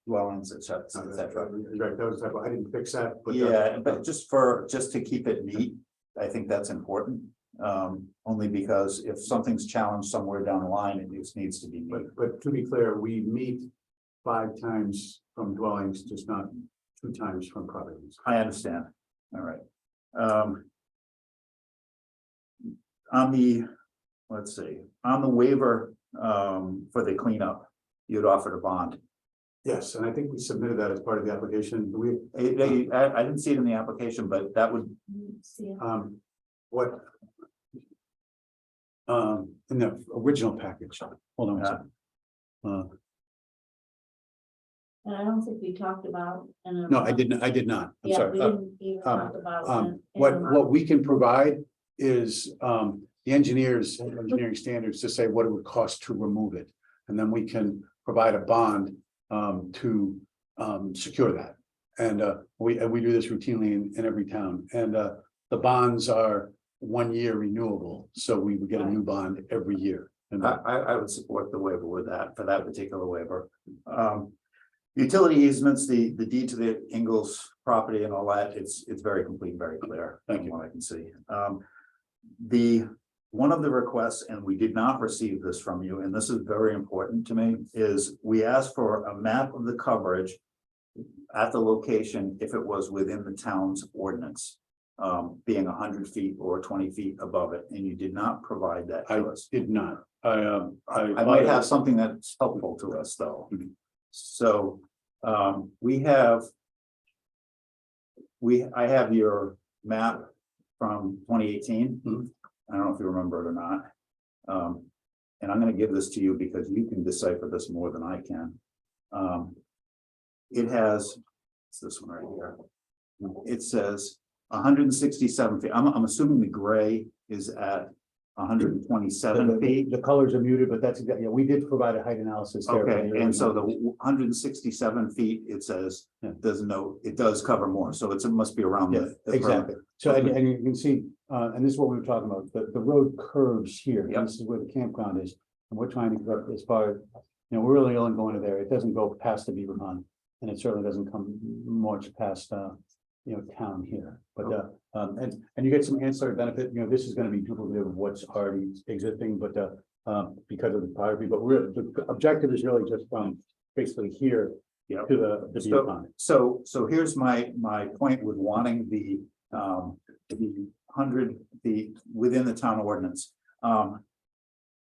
dwellings, et cetera, et cetera. Right, that was, I didn't fix that. But Yeah, but just to keep it neat, I think that's important. Only because if something's challenged somewhere down the line, it just needs to be neat. But to be clear, we meet 5 times from dwellings, just not 2 times from properties. I understand. All right. On the, let's see, on the waiver for the cleanup, you'd offered a bond. Yes, and I think we submitted that as part of the application. I didn't see it in the application, but that would, What? in the original package. Hold on a second. And I don't think we talked about. No, I didn't, I'm Yeah, sorry. we didn't even talk about. What we can provide is, the engineering standards to say what it would cost to remove it. And then we can provide a bond, to, secure that. And, we do this routinely in every town. And, the bonds are 1 year renewable, so we would get a new bond every year. And I would support the waiver with that, for that particular waiver. Utility easements, the deed to the Ingalls property and all that, it's very complete, very clear. Thank you. From what I can see. One of the requests, and we did not receive this from you, and this is very important to me, is we asked for a map of the coverage at the location if it was within the town's ordinance, being 100 feet or 20 feet above it, and you did not provide that I to us. did not. I might have something that's helpful to us, though. Mhm. So, I have your map from 2018. Mhm. I don't know if you remember it or not. And I'm gonna give this to you because you can decipher this more than I can. It has, it's this one right here. It says 167 feet. I'm assuming the gray is at 127 feet. The colors are muted, but that's, yeah, we did provide a height analysis there. Okay, and so the 167 feet, it says, Yeah. doesn't know, it does cover more, so it must be around Yeah, the. exactly. So, and you can see, and this is what we were talking about, the road curves here. Yep. This is where the campground is. And we're trying to go as far, we're really only going to there. It doesn't go past the Beaver Pond. And it certainly doesn't come much past, town here. But, and you get some ancillary benefit, this is gonna be duplicative of what's already existing, but, because of the topography, but the objective is really just from basically here Yeah. to the Beaver Pond. So here's my point with wanting the 100 feet within the town ordinance.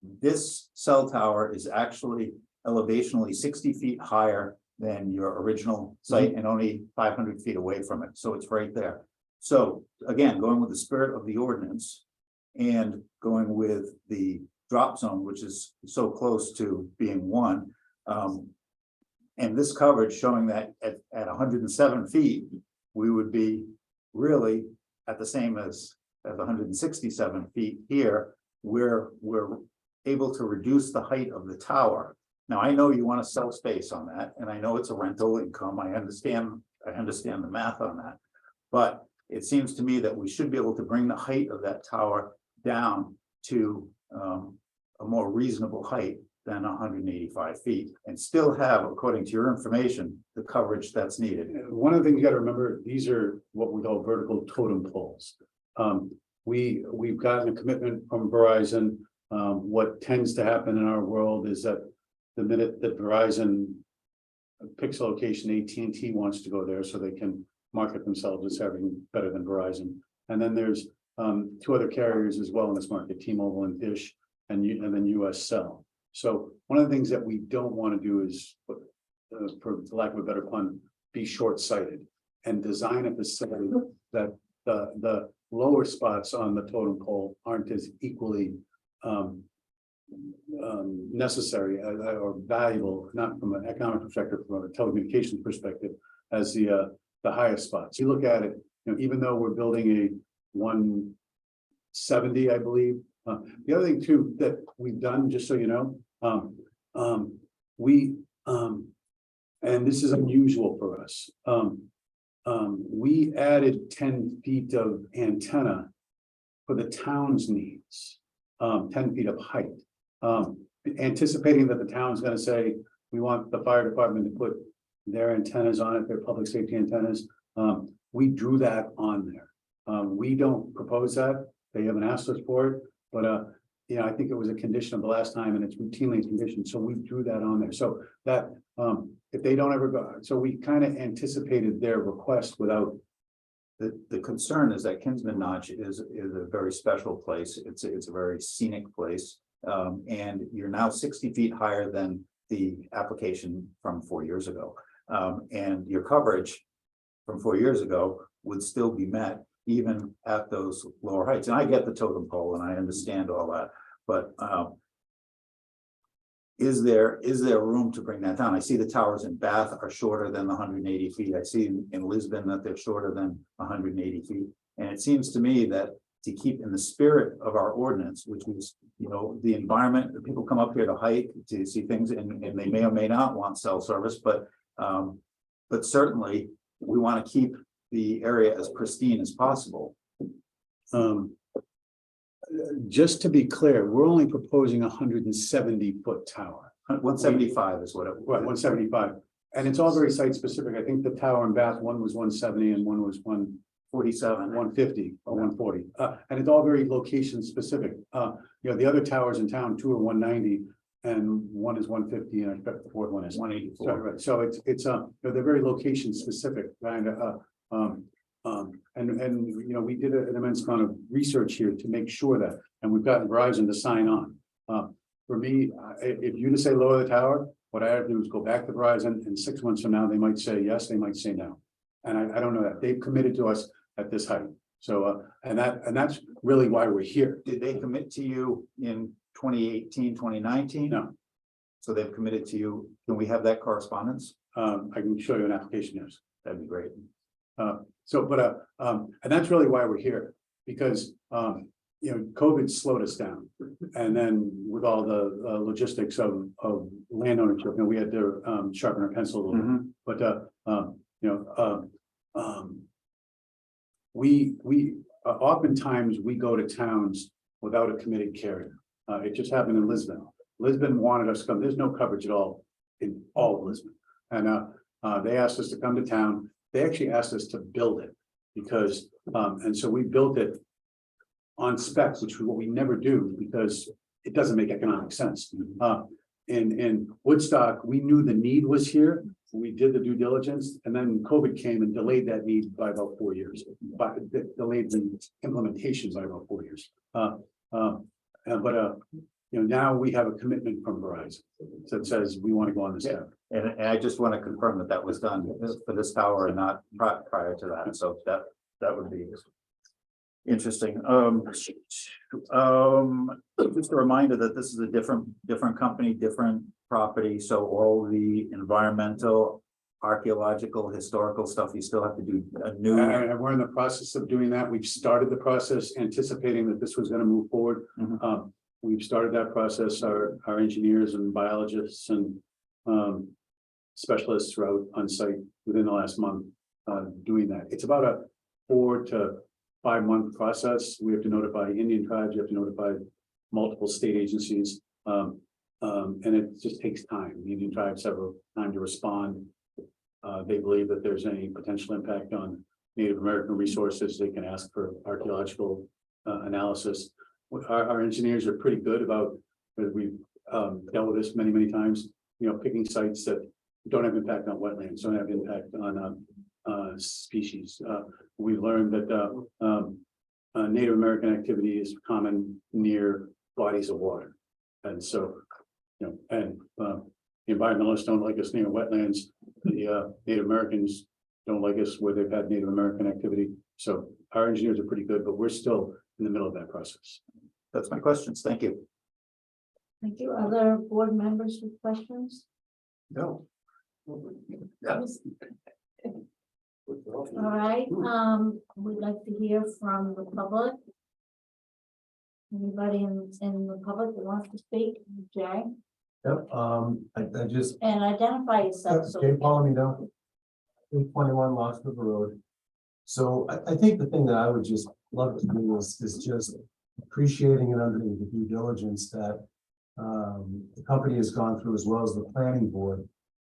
This cell tower is actually elevationally 60 feet higher than your original site and only 500 feet away from it. So it's right there. So again, going with the spirit of the ordinance and going with the drop zone, which is so close to being one. And this coverage showing that at 107 feet, we would be really at the same as 167 feet here, where we're able to reduce the height of the tower. Now, I know you want to sell space on that, and I know it's a rental income. I understand the math on that. But it seems to me that we should be able to bring the height of that tower down to a more reasonable height than 185 feet and still have, according to your information, the coverage that's needed. One of the things you got to remember, these are what we call vertical totem poles. We've gotten a commitment from Verizon. What tends to happen in our world is that the minute that Verizon picks a location, AT&T wants to go there so they can market themselves as having better than Verizon. And then there's two other carriers as well in this market, T-Mobile and Dish, and then US Cell. So one of the things that we don't want to do is, for lack of a better pun, be short-sighted and design a facility that the lower spots on the totem pole aren't as equally necessary or valuable, not from an economic perspective, from a telecommunications perspective, as the highest spots. You look at it, even though we're building a 170, I believe. The other thing too that we've done, just so you know, and this is unusual for us. We added 10 feet of antenna for the town's needs, 10 feet of height, anticipating that the town's going to say, we want the fire department to put their antennas on it, their public safety antennas. We drew that on there. We don't propose that. They haven't asked us for it, but I think it was a condition of the last time and it's routinely conditioned. So we drew that on there. So that if they don't ever go, so we kind of anticipated their request without. The concern is that Kinsman Notch is a very special place. It's a very scenic place. And you're now 60 feet higher than the application from 4 years ago. And your coverage from 4 years ago would still be met even at those lower heights. And I get the totem pole and I understand all that. But is there room to bring that down? I see the towers in Bath are shorter than the 180 feet. I see in Lisbon that they're shorter than 180 feet. And it seems to me that to keep in the spirit of our ordinance, which is, you know, the environment, the people come up here to hike, to see things, and they may or may not want cell service, but certainly we want to keep the area as pristine as possible. Just to be clear, we're only proposing a 170-foot tower. 175 is what it Right, 175. And it's all very site specific. I think the tower in Bath, one was 170 and one was 47. 150 or 140. And it's all very location specific. You know, the other towers in town, two are 190 and one is 150, and I expect the fourth one is 184. So, right. So it's you know, they're very location specific kind of and you know, we did an immense amount of research here to make sure that, and we've gotten Verizon to sign on. For me, if you to say lower the tower, what I have to do is go back to Verizon, and 6 months from now, they might say yes, they might say no. And I don't know that they've committed to us at this height. So and that's really why we're here. Did they commit to you in 2018, 2019? No. So they've committed to you. Can we have that correspondence? I can show you an application, yes. That'd be great. And that's really why we're here, because you know, COVID slowed us down. And then with all the logistics of land ownership, you know, we had to sharpen our pencil a little bit. But you know, we oftentimes we go to towns without a committed carrier. It just happened in Lisbon. Lisbon wanted us to come. There's no coverage at all in all of Lisbon. And they asked us to come to town. They actually asked us to build it because, and so we built it on specs, which is what we never do because it doesn't make economic sense. In Woodstock, we knew the need was here. We did the due diligence, and then COVID came and delayed that need by about 4 years, but delayed the implementation by about 4 years. You know, now we have a commitment from Verizon that says we want to go on this tower. And I just want to confirm that that was done for this tower and not prior to that. So that would be interesting. Just a reminder that this is a different company, different property. So all the environmental, archaeological, historical stuff, you still have to do a new. And we're in the process of doing that. We've started the process anticipating that this was going to move forward. We've started that process. Our engineers and biologists and specialists are out on site within the last month doing that. It's about a 4 to 5 month process. We have to notify Indian tribes. You have to notify multiple state agencies, and it just takes time. The Indian tribes have a time to respond. They believe that there's any potential impact on Native American resources. They can ask for archaeological analysis. Our engineers are pretty good about, we've dealt with this many times, you know, picking sites that don't have impact on wetlands, don't have impact on species. We've learned that Native American activity is common near bodies of water. And so, you know, and the environmentalists don't like us near wetlands. The Native Americans don't like us where they've had Native American activity. So our engineers are pretty good, but we're still in the middle of that process. That's my questions. Thank you. Thank you. Other board members with questions? No. All right, we'd like to hear from the public. Anybody in the public that wants to speak? Jay? Yep, I just, And identify yourself. so Jay we can- Palomino, 821 Lost River Road. So I think the thing that I would just love to do is just appreciating and under the due diligence that the company has gone through, as well as the planning board.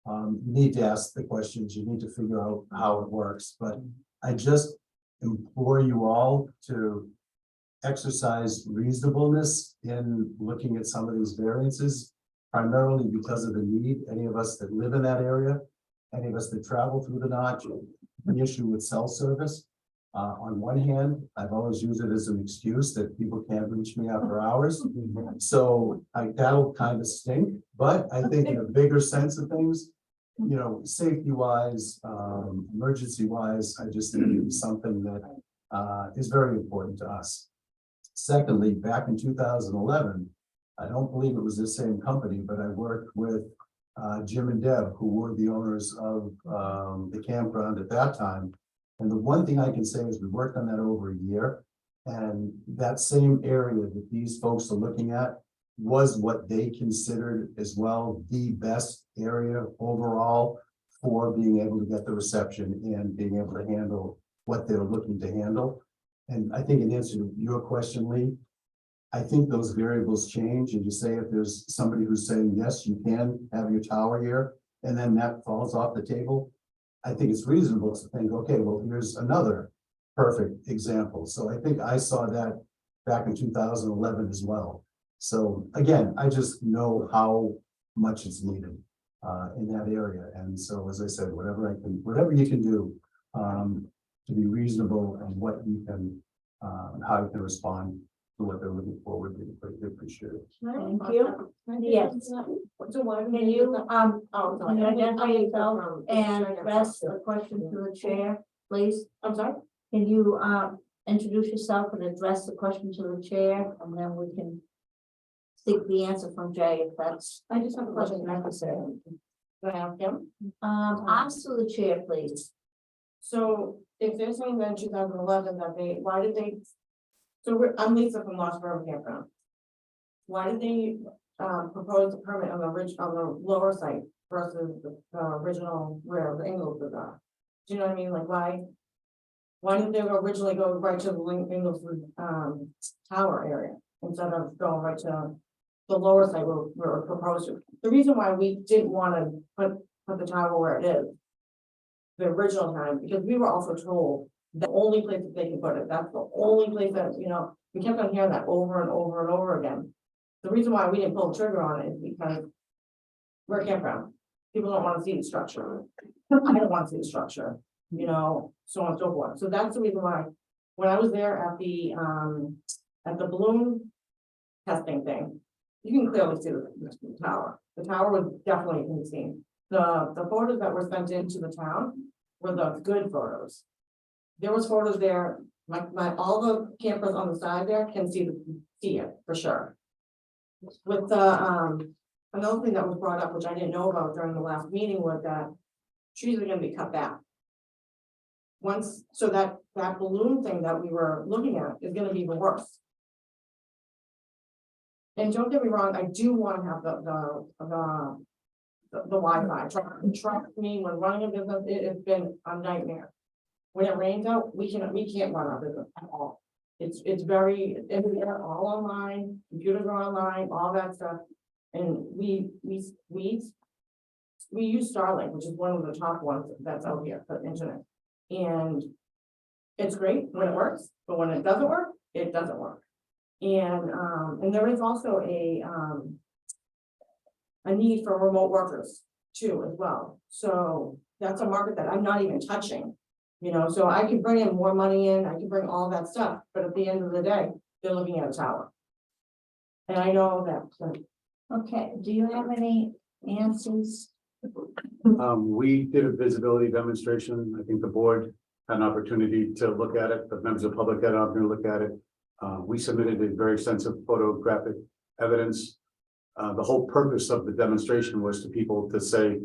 You need to ask the questions, you need to figure out how it works, but I just implore you all to exercise reasonableness in looking at some of these variances, primarily because of the need. Any of us that live in that area, any of us that travel through the notch, the issue with cell service. On one hand, I've always used it as an excuse that people can't reach me after hours. So that'll kind of stink, but I think in a bigger sense of things, you know, safety wise, emergency wise, I just think it's something that is very important to us. Secondly, back in 2011, I don't believe it was the same company, but I worked with Jim and Deb, who were the owners of the campground at that time. And the one thing I can say is we worked on that over a year. And that same area that these folks are looking at was what they considered as well the best area overall for being able to get the reception and being able to handle what they're looking to handle. And I think in answer to your question, Lee, I think those variables change, and you say if there's somebody who's saying, yes, you can have your tower here, and then that falls off the table. I think it's reasonable to think, okay, well, here's another perfect example. So I think I saw that back in 2011 as well. So again, I just know how much it's needed in that area. And so, as I said, whatever you can do to be reasonable and what you can, how you can respond to what they're looking for would be greatly appreciated. Thank you. Yes. So why? Can you, Oh, can you identify yourself and address the the question to the chair, please? I'm sorry? Can you, introduce yourself and address the question to the chair, and then we can seek the answer from Jay if that's I just have a question. necessary. Do I have him? Ask to the chair, please. So if they're saying that in 2011 that why did they? So I'm Lisa from Lost Grove Campground. Why did they propose the permit on the lower site versus the original where the Ingles was at? Do you know what I mean? Like why did they originally go right to the Ingles tower area instead of going right to the lower site where it proposed to? The reason why we didn't want to put the tower where it is the original time, because we were also told the only place that they can put it, that's the only place that, we kept on hearing that over and over and over again. The reason why we didn't pull the trigger on it is because we're a campground. People don't want to see the structure. I don't want to see the structure, so on and so forth. So that's the reason why, when I was there at the balloon testing thing, you can clearly see the tower. The tower was definitely in the scene. The photos that were sent into the town were the good photos. There was photos there, all the campers on the side there can see it for sure. With the another thing that was brought up, which I didn't know about during the last meeting, was that trees are gonna be cut back. So that balloon thing that we were looking at is gonna be even worse. And don't get me wrong, I do want to have the Wi-Fi. Trust me, when running a business, it has been a nightmare. When it rains out, we can't run our business at all. It's very everywhere, all online, computers are online, all that stuff. And we use Starlink, which is one of the top ones that's out here for the internet. And it's great when it works, but when it doesn't work, it doesn't work. And there is also a need for remote workers too, as well. So that's a market that I'm not even touching, so I can bring in more money in, I can bring all that stuff, but at the end of the day, they're looking at a tower. And I know that. Okay, do you have any answers? We did a visibility demonstration. I think the board had an opportunity to look at it, but members of the public had an opportunity to look at it. We submitted a very extensive photographic evidence. The whole purpose of the demonstration was to people to say,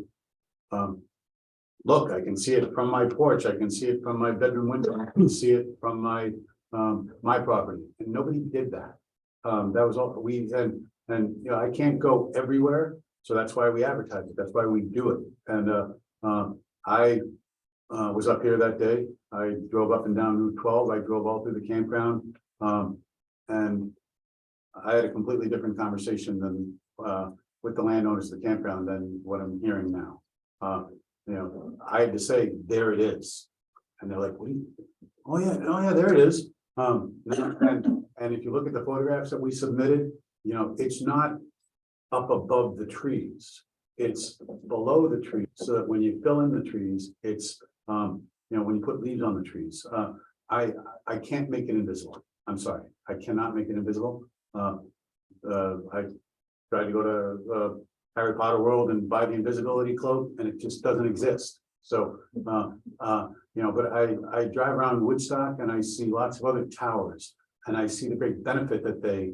look, I can see it from my porch, I can see it from my bedroom window, I can see it from my property, and nobody did that. That was all we had, and I can't go everywhere, so that's why we advertise it, that's why we do it. And I was up here that day, I drove up and down Route 12, I drove all through the campground, and I had a completely different conversation than with the landowners of the campground than what I'm hearing now. I had to say, there it is. And they're like, what do you, oh yeah, there it is. And if you look at the photographs that we submitted, it's not up above the trees. It's below the trees, so that when you fill in the trees, it's, when you put leaves on the trees. I can't make it invisible. I'm sorry, I cannot make it invisible. I tried to go to Harry Potter World and buy the invisibility cloak, and it just doesn't exist. So, but I drive around Woodstock and I see lots of other towers, and I see the great benefit that they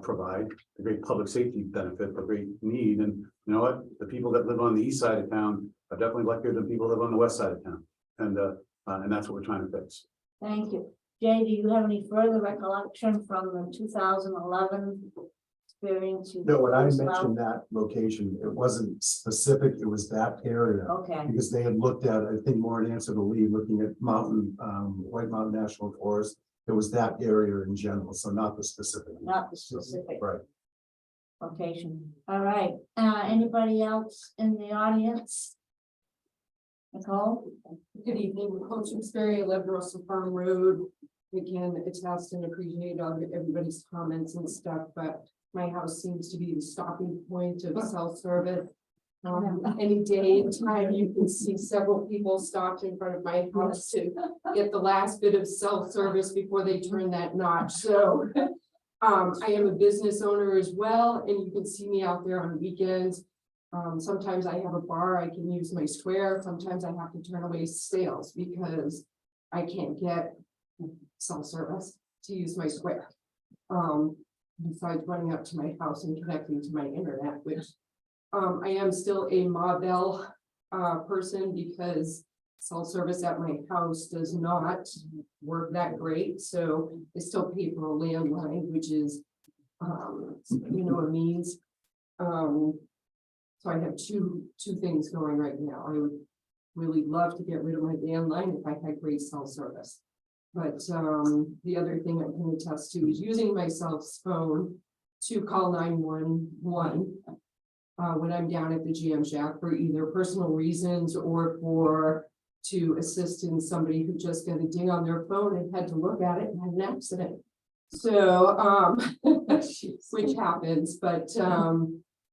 provide, a great public safety benefit, a great need, and you know what? The people that live on the east side of town are definitely luckier than people that live on the west side of town, and that's what we're trying to fix. Thank you. Jay, do you have any further recollection from the 2011 experience? No, when I As well? mentioned that location, it wasn't specific, it was that area. Okay, Because they had looked at, I think more in answer to Lee, looking at White Mountain National Forest. It was that area in general, so not the specific. not the specific Right. location. All right, anybody else in the audience? Nicole? Good evening, Cont, I live in Russell Farm Road. Again, attest and appreciate all everybody's comments and stuff, but my house seems to be the stopping point of self-service. Any day and time, you can see several people stopped in front of my house to get the last bit of self-service before they turn that notch, so. I am a business owner as well, and you can see me out there on weekends. Sometimes I have a bar, I can use my square, sometimes I have to turn away sales because I can't get self-service to use my square. Besides running up to my house and connecting to my internet, which I am still a Ma Bell person because self-service at my house does not work that great, so I still pay for a landline, which is you know, a means. So I have two things going right now. I would really love to get rid of my landline if I had great cell service. But the other thing I can attest to is using my cell phone to call 911 when I'm down at the GM Shack for either personal reasons or to assist in somebody who just got a ding on their phone and had to look at it and had an accident. So which happens, but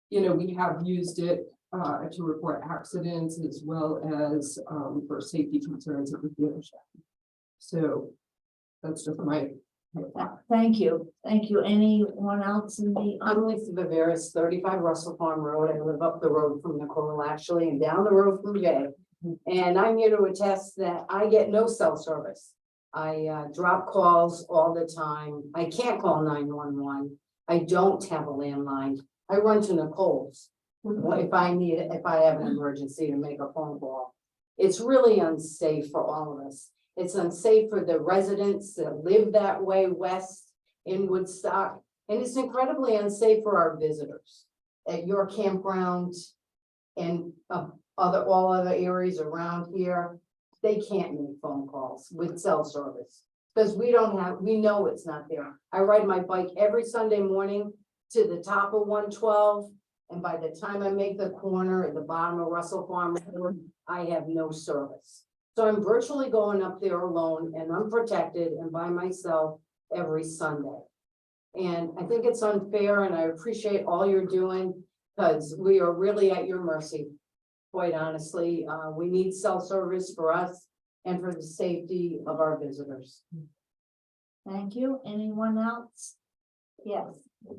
you know, we have used it to report accidents as well as for safety concerns at the dealership. So that's just my Thank you. Thank you. Anyone else in the? I'm Lisa Viveris, 35 Russell Farm Road. I live up the road from Nicole actually and down the road from Jay. And I'm here to attest that I get no cell service. I drop calls all the time. I can't call 911. I don't have a landline. I run to Nicole's if I have an emergency to make a phone call. It's really unsafe for all of us. It's unsafe for the residents that live that way west in Woodstock. And it's incredibly unsafe for our visitors at your campground and all other areas around here. They can't make phone calls with cell service because we know it's not there. I ride my bike every Sunday morning to the top of 112. And by the time I make the corner at the bottom of Russell Farm Road, I have no service. So I'm virtually going up there alone and unprotected and by myself every Sunday. And I think it's unfair and I appreciate all you're doing because we are really at your mercy. Quite honestly, we need cell service for us and for the safety of our visitors. Thank you. Anyone else? Yes.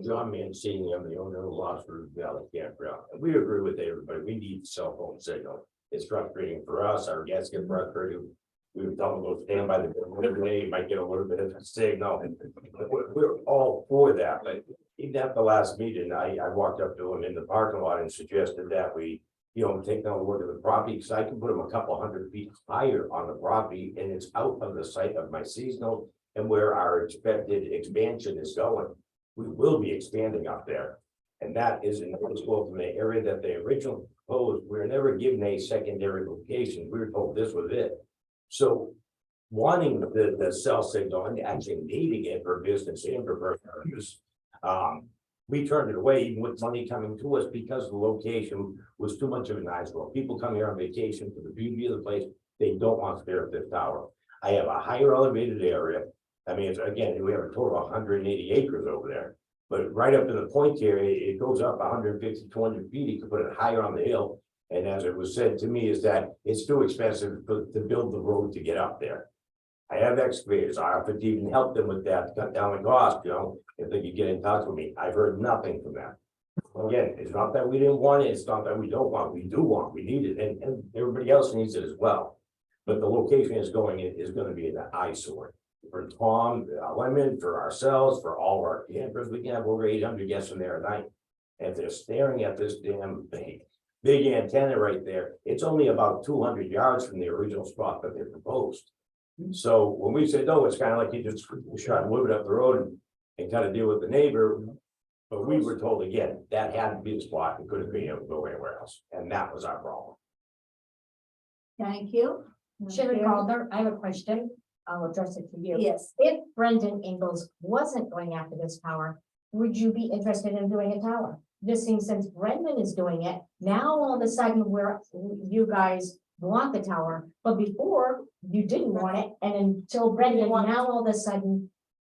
John Mancini, I'm the owner of Lost River Valley Campground. And we agree with everybody. We need cell phone signal. It's frustrating for us. Our guests get frustrated. We would tell them to stand by the building every day. You might get a little bit of a signal. We're all for that. But even at the last meeting, I walked up to him in the parking lot and suggested that we, take down a look at the property because I can put them a couple 100 feet higher on the property and it's out of the sight of my seasonal and where our expected expansion is going. We will be expanding up there. And that is noticeable from the area that they originally proposed. We were never given a secondary location. We were told this was it. So wanting the cell signal and actually needing it for business and for personal use, we turned it away even with money coming to us because the location was too much of an eyesore. People come here on vacation for the beauty of the place. They don't want to stare at this tower. I have a higher elevated area. I mean, again, we have a total of 180 acres over there, but right up in the point here, it goes up 150, 200 feet. You can put it higher on the hill. And as it was said to me is that it's too expensive to build the road to get up there. I have excavators. I offered to even help them with that, cut down the cost, if they could get in touch with me. I've heard nothing from them. Again, it's not that we didn't want it. It's not that we don't want it. We do want it. We need it. And everybody else needs it as well. But the location is going to be an eyesore. For Tom, Lemon, for ourselves, for all of our campers, we can have over 800 guests in there a night. And if they're staring at this damn big antenna right there, it's only about 200 yards from the original spot that they proposed. So when we said, no, it's kind of like you just shot and move it up the road and kind of deal with the neighbor. But we were told again, that had to be the spot and couldn't be able to go anywhere else. And that was our problem. Thank you. Sherry Calder, I have a question. I'll address it to you. Yes, If Brendan Ingles wasn't going after this tower, would you be interested in doing a tower? This seems since Brendan is doing it, now all of a sudden you guys want the tower, but before you didn't want it, and until Brendan, now all of a sudden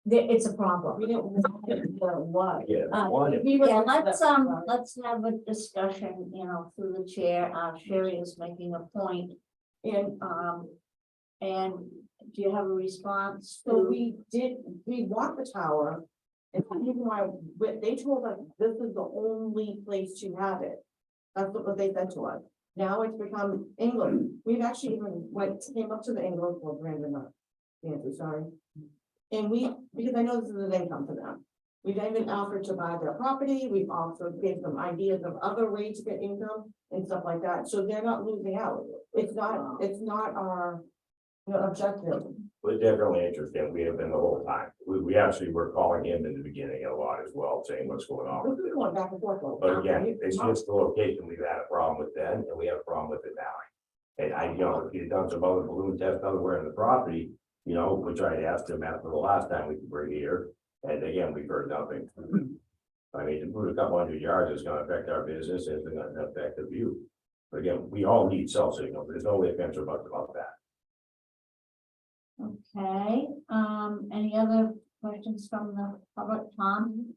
it's a problem. We didn't want it where it was. Yeah. If he was- yeah, let's have a discussion, you know, through the chair. Sherry is making a point. And do you have a response? So to- we want the tower. And the reason why, they told us this is the only place to have it. That's what they said to us. Now it's become England. We've actually even came up to the England for Brandon, Andrew, sorry. And because I know this is an income for them. We've even offered to buy their property. We've also gave them ideas of other ways to get income and stuff like that. So they're not losing out. It's not our objective. We're definitely interested. We have been the whole time. We actually were calling him in the beginning a lot as well, saying what's going on. This is going back and forth. But again, it's just the location we've had a problem with then, and we have a problem with it now. And if you've done some other balloon tests elsewhere in the property, which I asked him after the last time we were here, and again, we've heard nothing. I mean, to move a couple hundred yards is gonna affect our business, and it's gonna affect the view. But again, we all need cell signal. There's no ifs or buts about that. Okay, any other questions from the public, Tom?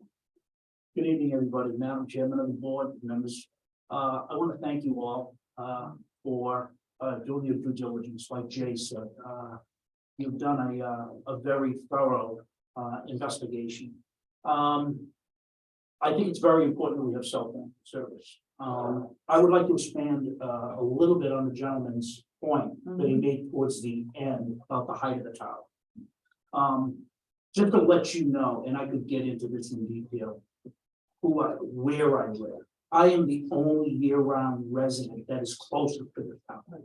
Good evening, everybody, Madam Chairman of the board, members. I want to thank you all for doing your due diligence, like Jay said. You've done a very thorough investigation. I think it's very important that we have cell phone service. I would like to expand a little bit on the gentleman's point that he made towards the end about the height of the tower. Just to let you know, and I could get into this in detail, where I live. I am the only year-round resident that is closer to the tower,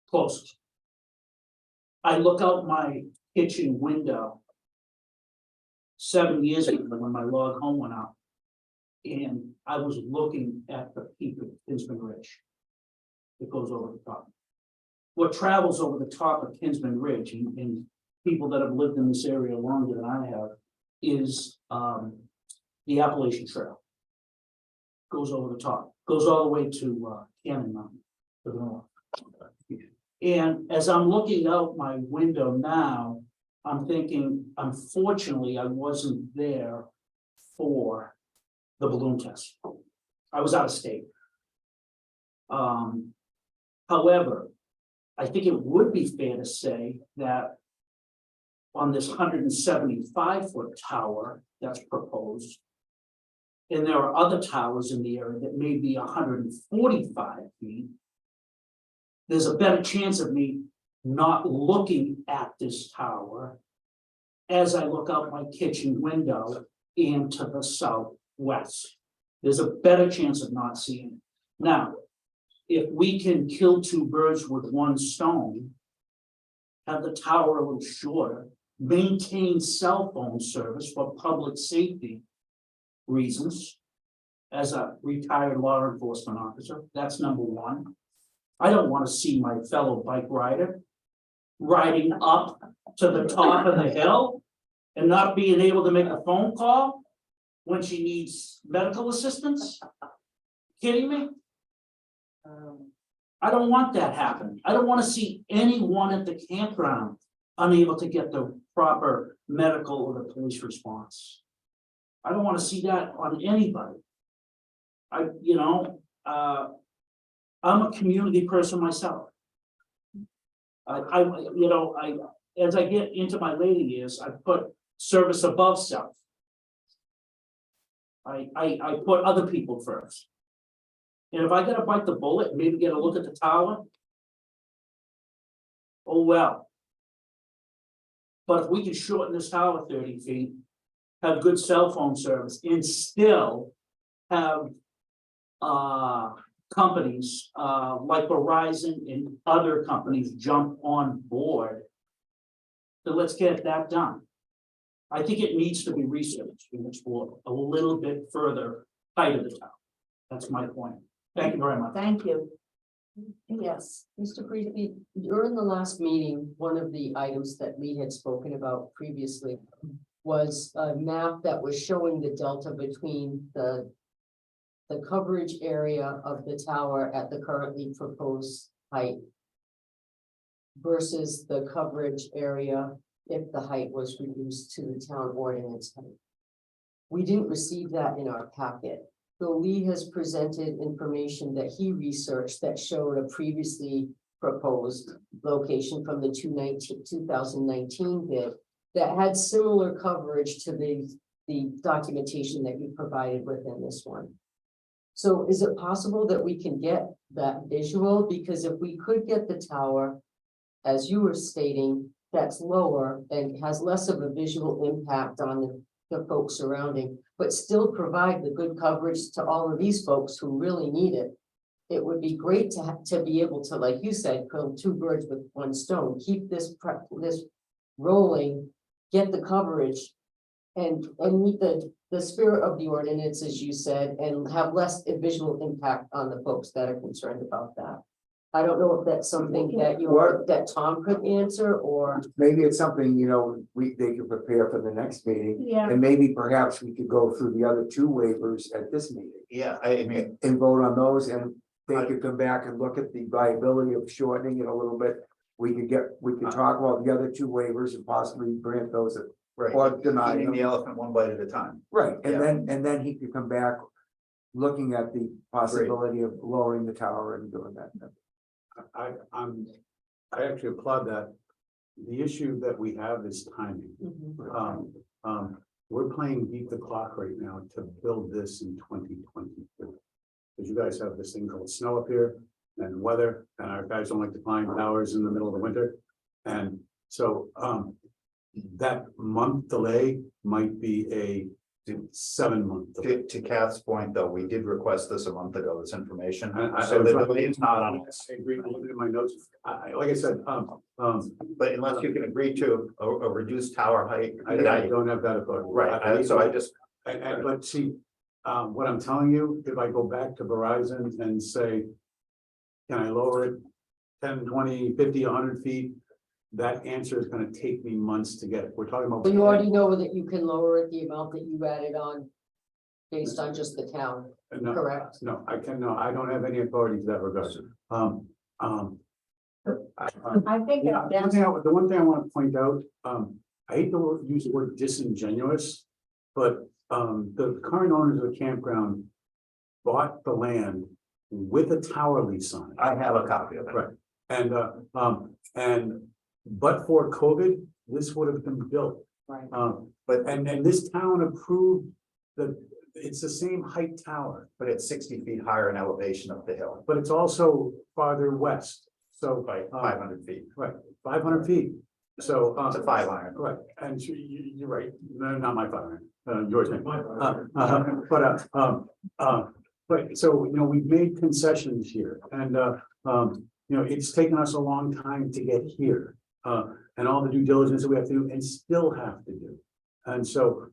closest. I look out my kitchen window 7 years ago when my log home went out. And I was looking at the peak of Kinsman Ridge. It goes over the top. What travels over the top of Kinsman Ridge, and people that have lived in this area longer than I have, is the Appalachian Trail. Goes over the top, goes all the way to Cannon Mountain to the north. And as I'm looking out my window now, I'm thinking, unfortunately, I wasn't there for the balloon test. I was out of state. However, I think it would be fair to say that on this 175-foot tower that's proposed, and there are other towers in the area that may be 145 feet, there's a better chance of me not looking at this tower as I look out my kitchen window and to the southwest. There's a better chance of not seeing it. Now, if we can kill two birds with one stone, have the tower a little shorter, maintain cell phone service for public safety reasons, as a retired law enforcement officer, that's number one. I don't want to see my fellow bike rider riding up to the top of the hill and not being able to make a phone call when she needs medical assistance. Kidding me? I don't want that happening. I don't want to see anyone at the campground unable to get the proper medical or the police response. I don't want to see that on anybody. I'm a community person myself. As I get into my later years, I put service above self. I put other people first. And if I gotta bite the bullet, maybe get a look at the tower. Oh, well. But if we can shorten this tower 30 feet, have good cell phone service and still have companies like Verizon and other companies jump on board, then let's get that done. I think it needs to be researched and explored a little bit further height of the tower. That's my point. Thank you very much. Thank you. Yes, Mr. Priestley, during the last meeting, one of the items that we had spoken about previously was a map that was showing the delta between the coverage area of the tower at the currently proposed height versus the coverage area if the height was reduced to the town ordinance height. We didn't receive that in our packet. So Lee has presented information that he researched that showed a previously proposed location from the 2019 bid that had similar coverage to the documentation that you provided within this one. So is it possible that we can get that visual? Because if we could get the tower, as you were stating, that's lower and has less of a visual impact on the folks surrounding, but still provide the good coverage to all of these folks who really need it. It would be great to be able to, like you said, kill two birds with one stone, keep this rolling, get the coverage and meet the spirit of the ordinance, as you said, and have less visual impact on the folks that are concerned about that. I don't know if that's something that Tom could answer, or Maybe it's something, they could prepare for the next meeting. Yeah. And maybe perhaps we could go through the other two waivers at this meeting Yeah, I mean, and vote on those, and they could come back and look at the viability of shortening it a little bit. We could talk about the other two waivers and possibly grant those, right, or deny eating the them. elephant one bite at a time. Right, Yeah. and then he could come back looking at the possibility of lowering the tower and doing that. I actually applaud that. The issue that we have is timing. We're playing beat the clock right now to build this in 2022. Because you guys have this thing called snow up here and weather, and our guys don't like to climb towers in the middle of the winter. And so that month delay might be a 7-month delay. To Kath's point, though, we did request this a month ago, this information, I so the delay is not on us. I agree, I'm looking at my notes. Like I said, But unless you can agree to a reduced tower height. I don't have that authority. Right, so I just. But see, what I'm telling you, if I go back to Verizon and say, can I lower it 10, 20, 50, 100 feet? That answer is gonna take me months to get it. We're talking about. you already know that you can lower it the amount that you added on based on just the town, No, correct? no, I don't have any authority to that regard. I think The one thing I want to point out, I hate to use the word disingenuous, but the current owners of the campground bought the land with a tower lease on it. I have a copy of it. Right. And but for COVID, this would have been built. Right. But This town approved it's the same height tower, But it's 60 feet higher in elevation up the hill, but it's also farther west. So by 500 feet. Right, 500 feet. So It's a 5 iron. right, and you're right. No, not my 500, yours. Nick. But so we've made concessions here, and it's taken us a long time to get here. And all the due diligence that we have to do and still have to do. And so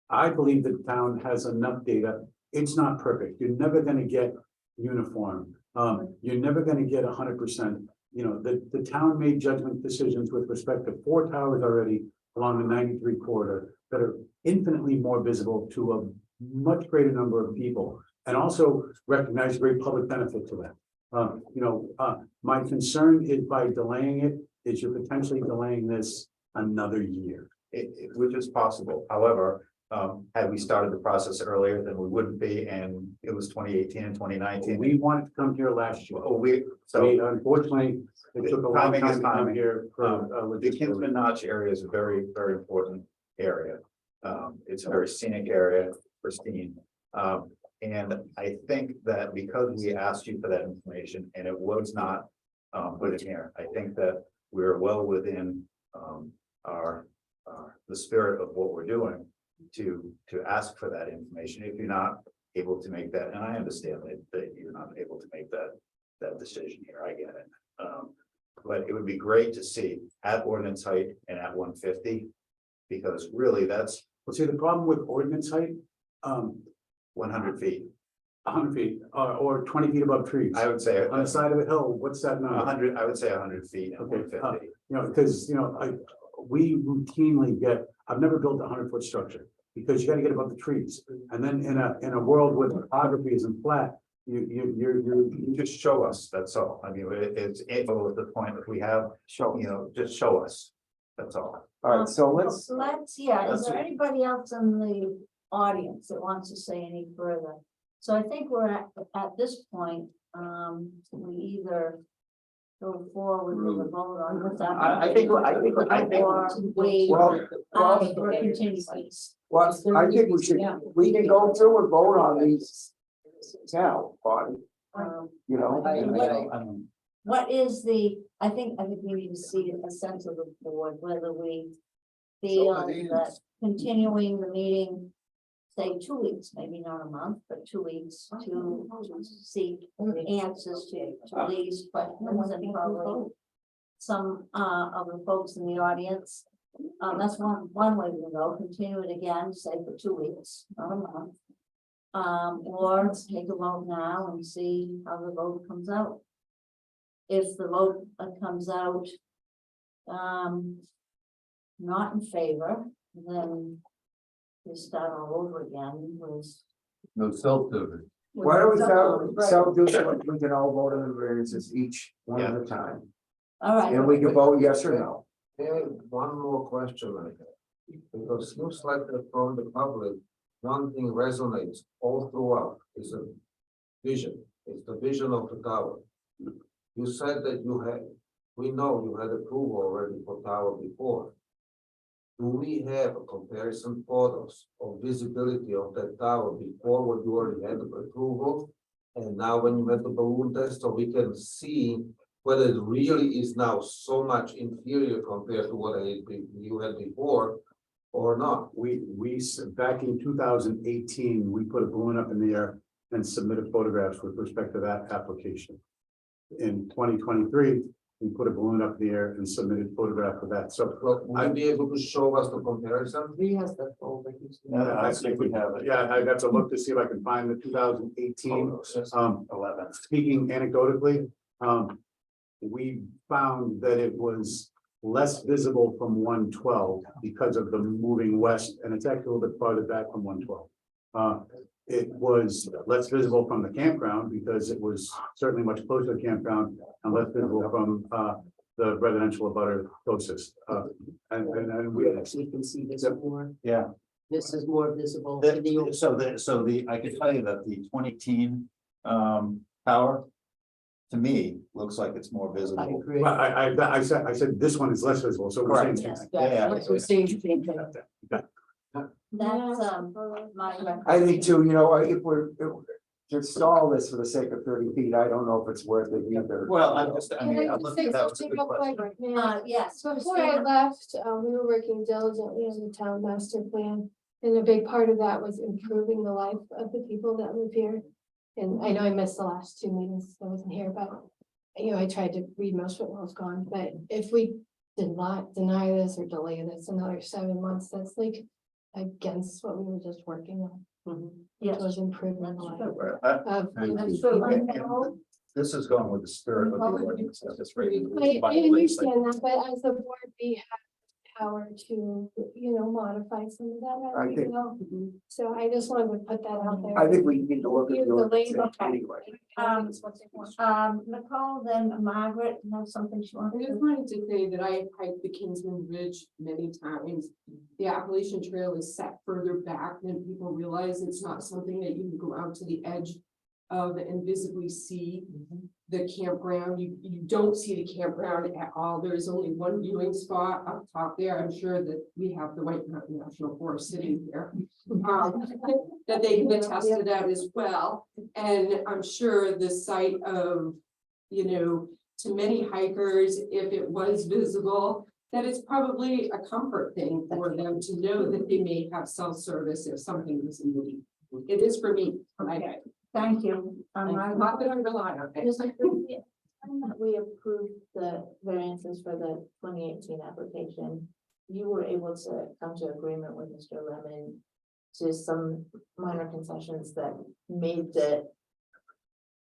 I believe that the town has enough data. It's not perfect. You're never going to get uniform. You're never going to get 100%. The town made judgment decisions with respect to 4 towers already along the 93 corridor that are infinitely more visible to a much greater number of people, and also recognize great public benefit to that. My concern is by delaying it, is you're potentially delaying this another year. Which is possible. However, had we started the process earlier, then we wouldn't be, and it was 2018 and 2019. We wanted to come here last year. So Unfortunately, it took a long Timing time is to come timing. here. the Kinsman Notch area is a very, very important area. It's a very scenic area, pristine. And I think that because we asked you for that information and it was not put in here, I think that we're well within the spirit of what we're doing to ask for that information. If you're not able to make that, and I understand that you're not able to make that decision here, I get it. But it would be great to see at ordinance height and at 150, because really that's Well, see, the problem with ordinance height, 100 feet. 100 feet or 20 feet above trees. I would say On the side of a hill, what's that number? 100, I would say 100 feet and Okay, 150. Because, we routinely get, I've never built a 100-foot structure. Because you gotta get above the trees. And then in a world where the topography isn't flat, You just show us, that's all. I mean, it's at the point that we have, just show us. That's all. All right, so let's, Yeah, is let's- there anybody else in the audience that wants to say any further? So I think we're at this point, we either go forward with a vote on this. I think- Or we well, ask for continuance. well, I think we can go through and vote on these now, body, Um, I What is I think we need to see a sense of the board, whether we feel that continuing the meeting, say 2 weeks, maybe not a month, but 2 weeks to seek answers to these questions and probably some of the folks in the audience. That's one way to go, continue it again, say for 2 weeks, not a month. Or take a vote now and see how the vote comes out. If the vote comes out not in favor, then we start all over again with. no self-service. Why don't we self-do so we can all vote on the variances each one at a time, All right. and we can vote yes or no. One more question I have, because seems like that from the public, one thing resonates all throughout is a vision, it's the vision of the tower. You said that we know you had approval already for tower before. Do we have a comparison photos of visibility of that tower before what you already had the approval? And now when you had the balloon test, so we can see whether it really is now so much inferior compared to what you had before or not? Back in 2018, we put a balloon up in the air and submitted photographs with respect to that application. In 2023, we put a balloon up in the air and submitted photograph of that. So Will you be able to show us the comparison? He has that folder. I think we have it. yeah, I got to look to see if I can find the 2018. 11. Speaking anecdotally, we found that it was less visible from 112 because of the moving west, and it's actually a little bit farther back from 112. It was less visible from the campground because it was certainly much closer to the campground and less visible from the residential abutter closest. And we You can see this more, Yeah. this is more visible to the. So I can tell you that the 2018 tower, to me, looks like it's more I visible. agree. Well, I said this one is less visible, so we're saying. Correct. That's what we're saying, same thing. That's my. I think too, if we're to stall this for the sake of 30 feet, I don't know if it's worth it either. Well, I'm looking at that was a good question. Yes. Before I left, we were working diligently on the town master plan. And a big part of that was improving the life of the people that live here. And I know I missed the last 2 meetings, I wasn't here, but I tried to read most of what was gone, but if we did not deny this or delay this another 7 months, that's like against what we were just working on. It Yes. was improving the life Uh, of. That's true. This is going with the spirit of the ordinance. That's right. I understand that, but as the board, we have power to, modify some of that. I as we think- go. So I just wanted to put that out there. I think we need to look at the Use the ordinance label. anyway. Nicole, then Margaret, you have something she I wants just to. wanted to say that I hiked the Kingsman Ridge many times. The Appalachian Trail is set further back than people realize. It's not something that you can go out to the edge of and visibly see the campground. You don't see the campground at all. There is only one viewing spot up top there. I'm sure that we have the White Mountain National Forest sitting here. That they can attest to that as well. And I'm sure the sight of, to many hikers, if it was visible, that it's probably a comfort thing for them to know that they may have self-service if something was needed. It is for me. Okay. Thank you. Not that I rely on it. Just like we approved the variances for the 2018 application. You were able to come to agreement with Mr. Lemon to some minor concessions that made the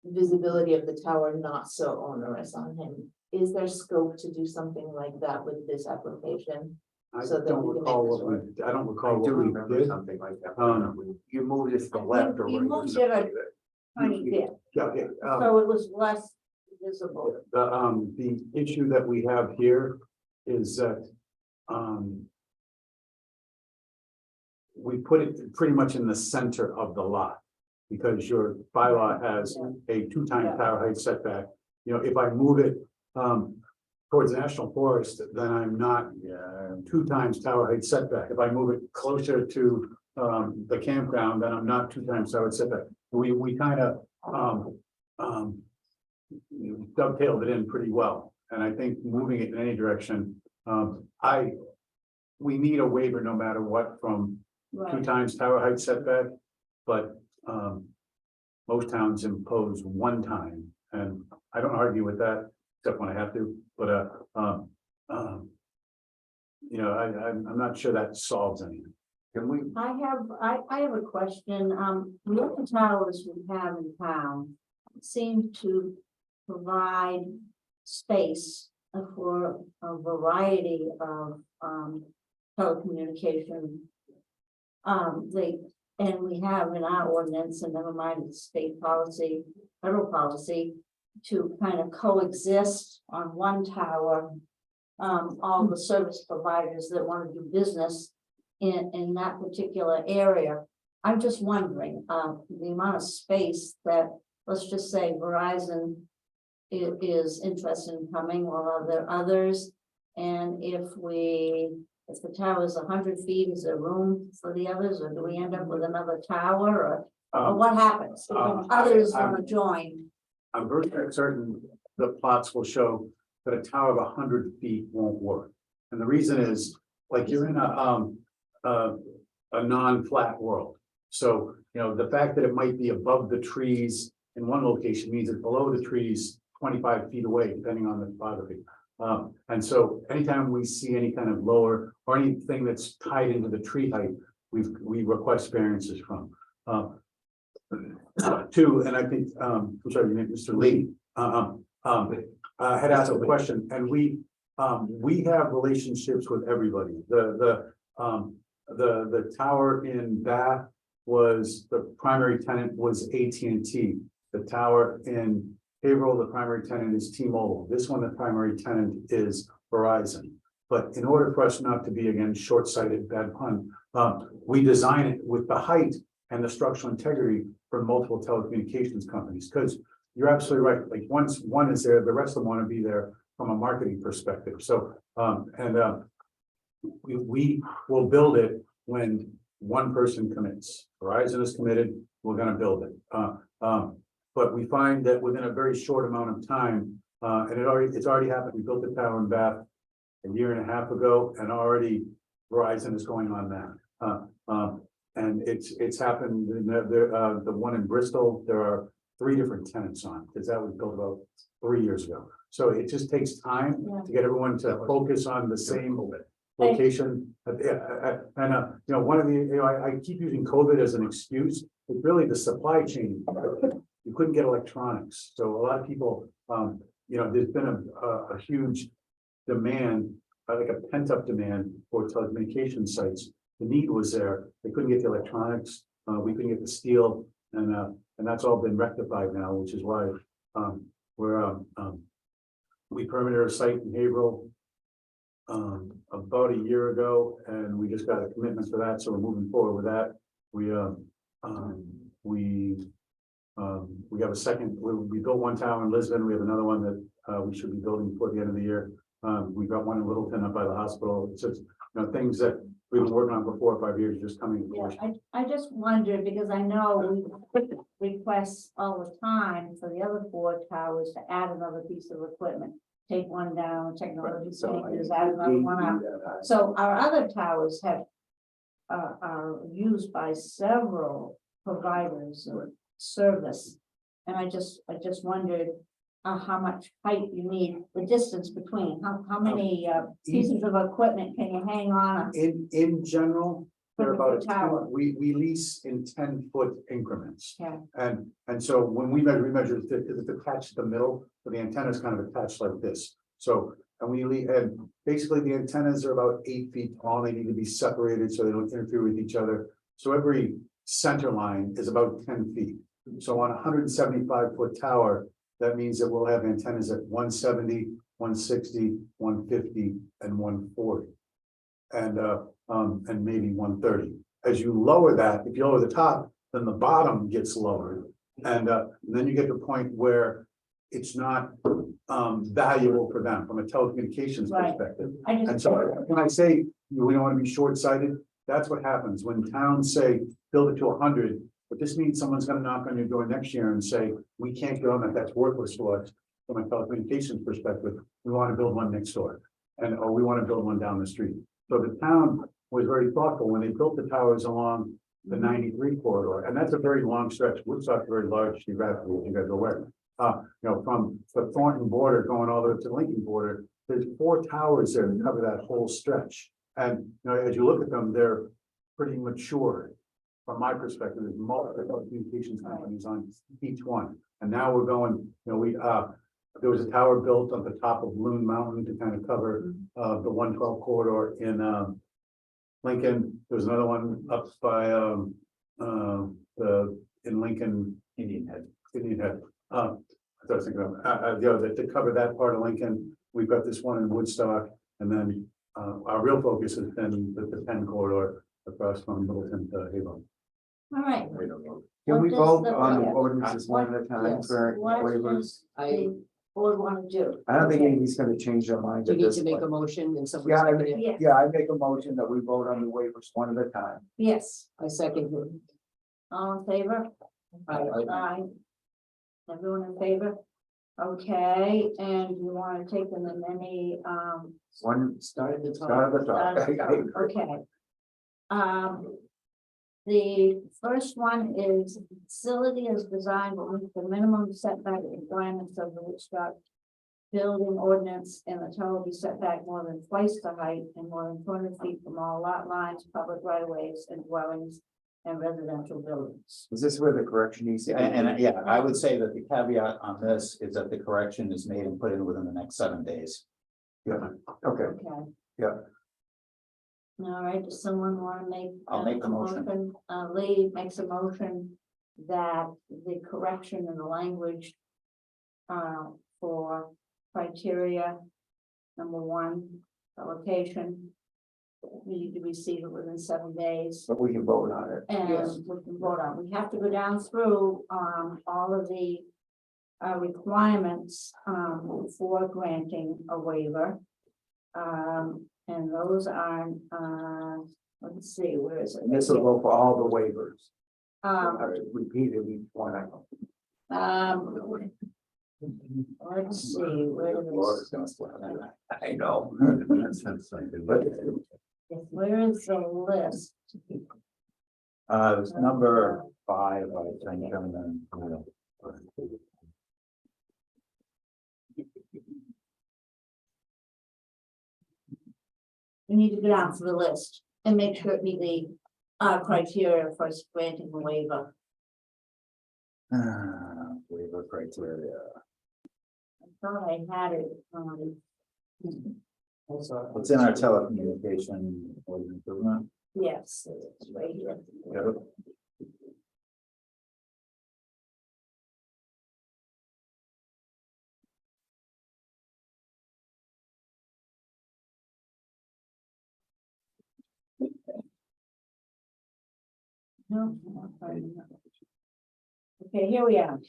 visibility of the tower not so onerous on him. Is there scope to do something like that with this application? I So that don't we can recall make this what we, I don't I recall do what we remember did. something like that. You moved it to the I left think or you right? moved it a tiny bit, Yeah, okay, so it was less visible. the issue that we have here is that, we put it pretty much in the center of the lot. Because your bylaw has a 2-time tower height setback. You know, if I move it, towards the National Forest, then I'm not, 2 times tower height setback. If I move it closer to, the campground, then I'm not 2 times tower height setback. We kind of, dovetailed it in pretty well, and I think moving it in any direction, we need a waiver no matter what from 2 times tower height setback, but most towns impose 1 time, and I don't argue with that, except when I have to, but you know, I'm not sure that solves anything. Can we, I have a question. The other towers we have in town seem to provide space for a variety of telecommunication. And we have in our ordinance, and never mind it's state policy, federal policy, to kind of coexist on one tower. All the service providers that want to do business in that particular area. I'm just wondering, the amount of space that, let's just say Verizon is interested in coming, or are there others? And if the tower is 100 feet, is there room for the others, or do we end up with another tower, or what happens if others want to join? I'm very certain the plots will show that a tower of 100 feet won't work. And the reason is, like, you're in a non-flat world. So, you know, the fact that it might be above the trees in one location means it's below the trees 25 feet away, depending on the topography. And so anytime we see any kind of lower or anything that's tied into the tree height, we request variances from. 2, and I think, I'm sorry, Mr. Lee, had asked a question, and we have relationships with everybody. The tower in Bath was, the primary tenant was AT&T. The tower in Haverhill, the primary tenant is T-Mobile. This one, the primary tenant is Verizon. But in order for us not to be, again, short-sighted, bad pun, we design it with the height and the structural integrity for multiple telecommunications companies, because you're absolutely right. Like, once one is there, the rest of them want to be there from a marketing perspective. So, we will build it when one person commits. Verizon is committed, we're going to build it. But we find that within a very short amount of time, and it's already happened. We built the tower in Bath a year and a half ago, and already Verizon is going on that. And it's happened in the one in Bristol. There are 3 different tenants on, because that was built about 3 years ago. So it just takes time to get everyone to focus on the same location. And you know, one of the, you know, I keep using COVID as an excuse. It's really the supply chain. You couldn't get electronics. So a lot of people, you know, there's been a huge demand, like a pent-up demand for telecommunication sites. The need was there. They couldn't get the electronics. We couldn't get the steel, and that's all been rectified now, which is why we permitted a site in Haverhill about a year ago, and we just got a commitment for that. So we're moving forward with that. We have a second. We built one tower in Lisbon. We have another one that we should be building before the end of the year. We've got one in Littleton up by the hospital. It's just, you know, things that we've been working on for 4 or 5 years just coming to Yeah, fruition. I just wondered, because I know we request all the time for the other 4 towers to add another piece of equipment. take one down, technology, So I- there's that another one up. So our other towers have, are used by several providers of service. And I just wondered, how much height you need, the distance between, how many, pieces of equipment can you hang on? In general, they're From the about, tower. we lease in 10-foot increments. Yeah. And so when we measure if it's attached to the middle, so the antenna is kind of attached like this. So, and basically the antennas are about 8 feet tall, they need to be separated so they don't interfere with each other. So every center line is about 10 feet. So on a 175-foot tower, that means that we'll have antennas at 170, 160, 150, and 140. And maybe 130. As you lower that, if you lower the top, then the bottom gets lowered. And then you get to a point where it's not valuable for them from a telecommunications Right. perspective. I just, And so when I say we don't want to be short-sighted, that's what happens when towns say, build it to 100. But this means someone's gonna knock on your door next year and say, we can't go on that, that's worthless to us. From a telecommunications perspective, we want to build one next door. Or we want to build one down the street. So the town was very thoughtful when they built the towers along the 93 corridor, and that's a very long stretch. Woodstock's very large geographically, as you guys are aware. From the Thornton border going all the way to the Lincoln border, there's 4 towers there that cover that whole stretch. And as you look at them, they're pretty mature. From my perspective, there's multiple communications companies on each one. And now we're going, there was a tower built on the top of Loon Mountain to kind of cover the 112 corridor in Lincoln. There was another one up by in Lincoln, Indian Head. I was thinking of to cover that part of Lincoln. We've got this one in Woodstock, and then our real focus has been the 10 corridor across from Middleton to Haven. all right. Can we What does vote the- on the yeah. ordinances one at a time Yes. for What waivers? does the board want to do? I don't think anybody's gonna change their mind Do at you need this to make a point. motion and somebody Yeah, second it? Yeah, Yeah, I make a motion that we vote on the waivers one at a time. yes, I second it. all in favor? Aye. Everyone in favor? Okay, and you want to take them in any, One, Start at the top. start at the top. I agree. okay. The first one is facility is designed with the minimum setback requirements of the Woodstock building ordinance, and the tower will be set back more than twice the height and more than 200 feet from all lot lines, public right of ways, and dwellings and residential buildings. Is this where the correction needs to be? And yeah, I would say that the caveat on this is that the correction is made and put in within the next 7 days. Yeah, okay, Okay. Yeah. All right, does someone want to make? I'll make the a motion. Lee makes a motion that the correction in the language for criteria, number 1, allocation, we need to receive it within 7 days. but we can vote on it. And Yes. we can vote on, we have to go down through, all of the requirements, for granting a waiver. And those are, let's see, where is it? And this will go for all the waivers. Um, I repeatedly one. let's see, where is, I know. But where is the list? It was number 5, I think, and then, We need to go down through the list and make sure it meet the, criteria for granting the waiver. waiver criteria. I thought I had it, It's in our telecommunication ordinance, isn't yes, it's right here. it? Yep. No, not finding it. Okay, here we are.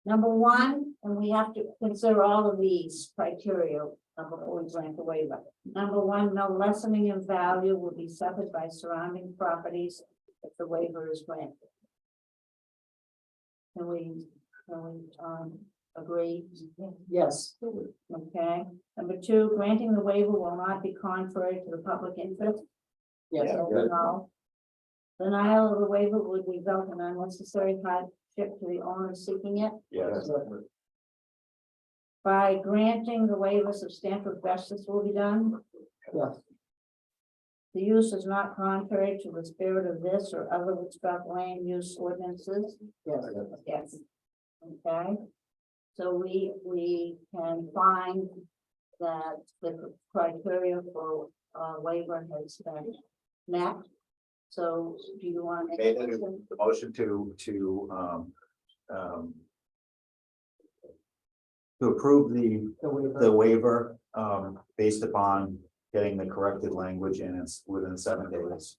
Number 1, and we have to consider all of these criteria before we grant the waiver. Number 1, no lessening in value will be suffered by surrounding properties if the waiver is granted. Can we Agree? Yes. Okay. Number two, granting the waiver will not be contrary to the public interest. Yes. So, no. Denial of the waiver would result in unnecessary hardship to the owner seeking it. Yes. By granting the waiver, substantial justice will be done. Yes. The use is not contrary to the spirit of this or other Woodstock land use ordinances. Yes. Yes. Okay. So we can find that the criteria for waiver has been met. So do you want to Made make a the motion? motion to approve the waiver, based upon getting the corrected language and it's within 7 days.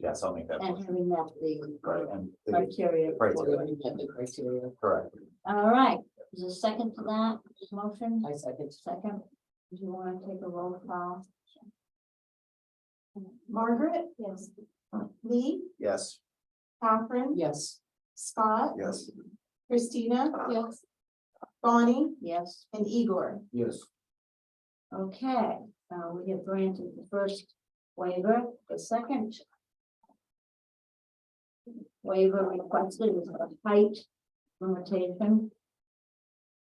Yes, I'll make that And motion. having met the Right, and the- criteria. Criteria. The criteria. correct. All right, is there a second to that motion? I second. Second, do you want to take a roll call? Margaret, Yes. Lee, Yes. Catherine, Yes. Scott, Yes. Christina, Yes. Bonnie, Yes, and Igor. Yes. okay, we have granted the first waiver, the second waiver requested is a height limitation.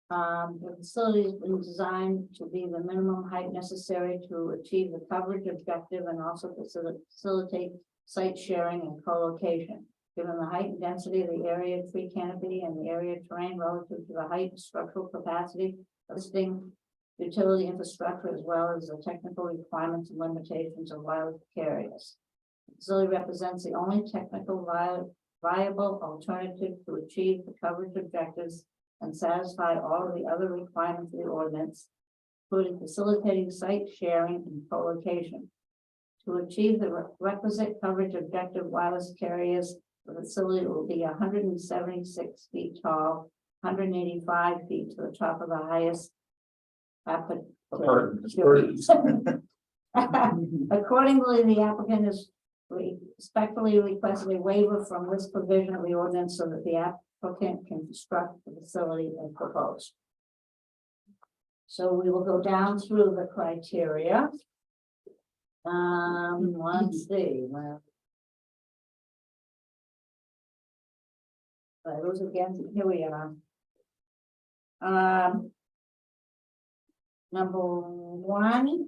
The facility has been designed to be the minimum height necessary to achieve the coverage objective and also facilitate site sharing and co-location. Given the height and density of the area tree canopy and the area terrain relative to the height and structural capacity of existing utility infrastructure as well as the technical requirements and limitations of wireless carriers. The facility represents the only technical viable alternative to achieve the coverage objectives and satisfy all of the other requirements of the ordinance, including facilitating site sharing and co-location. To achieve the requisite coverage objective, wireless carriers, the facility will be 176 feet tall, 185 feet to the top of the highest. Accordingly, the applicant is respectfully requesting a waiver from this provision of the ordinance so that the applicant can construct the facility as proposed. So we will go down through the criteria. Let's see. Those again, here we are. Number one,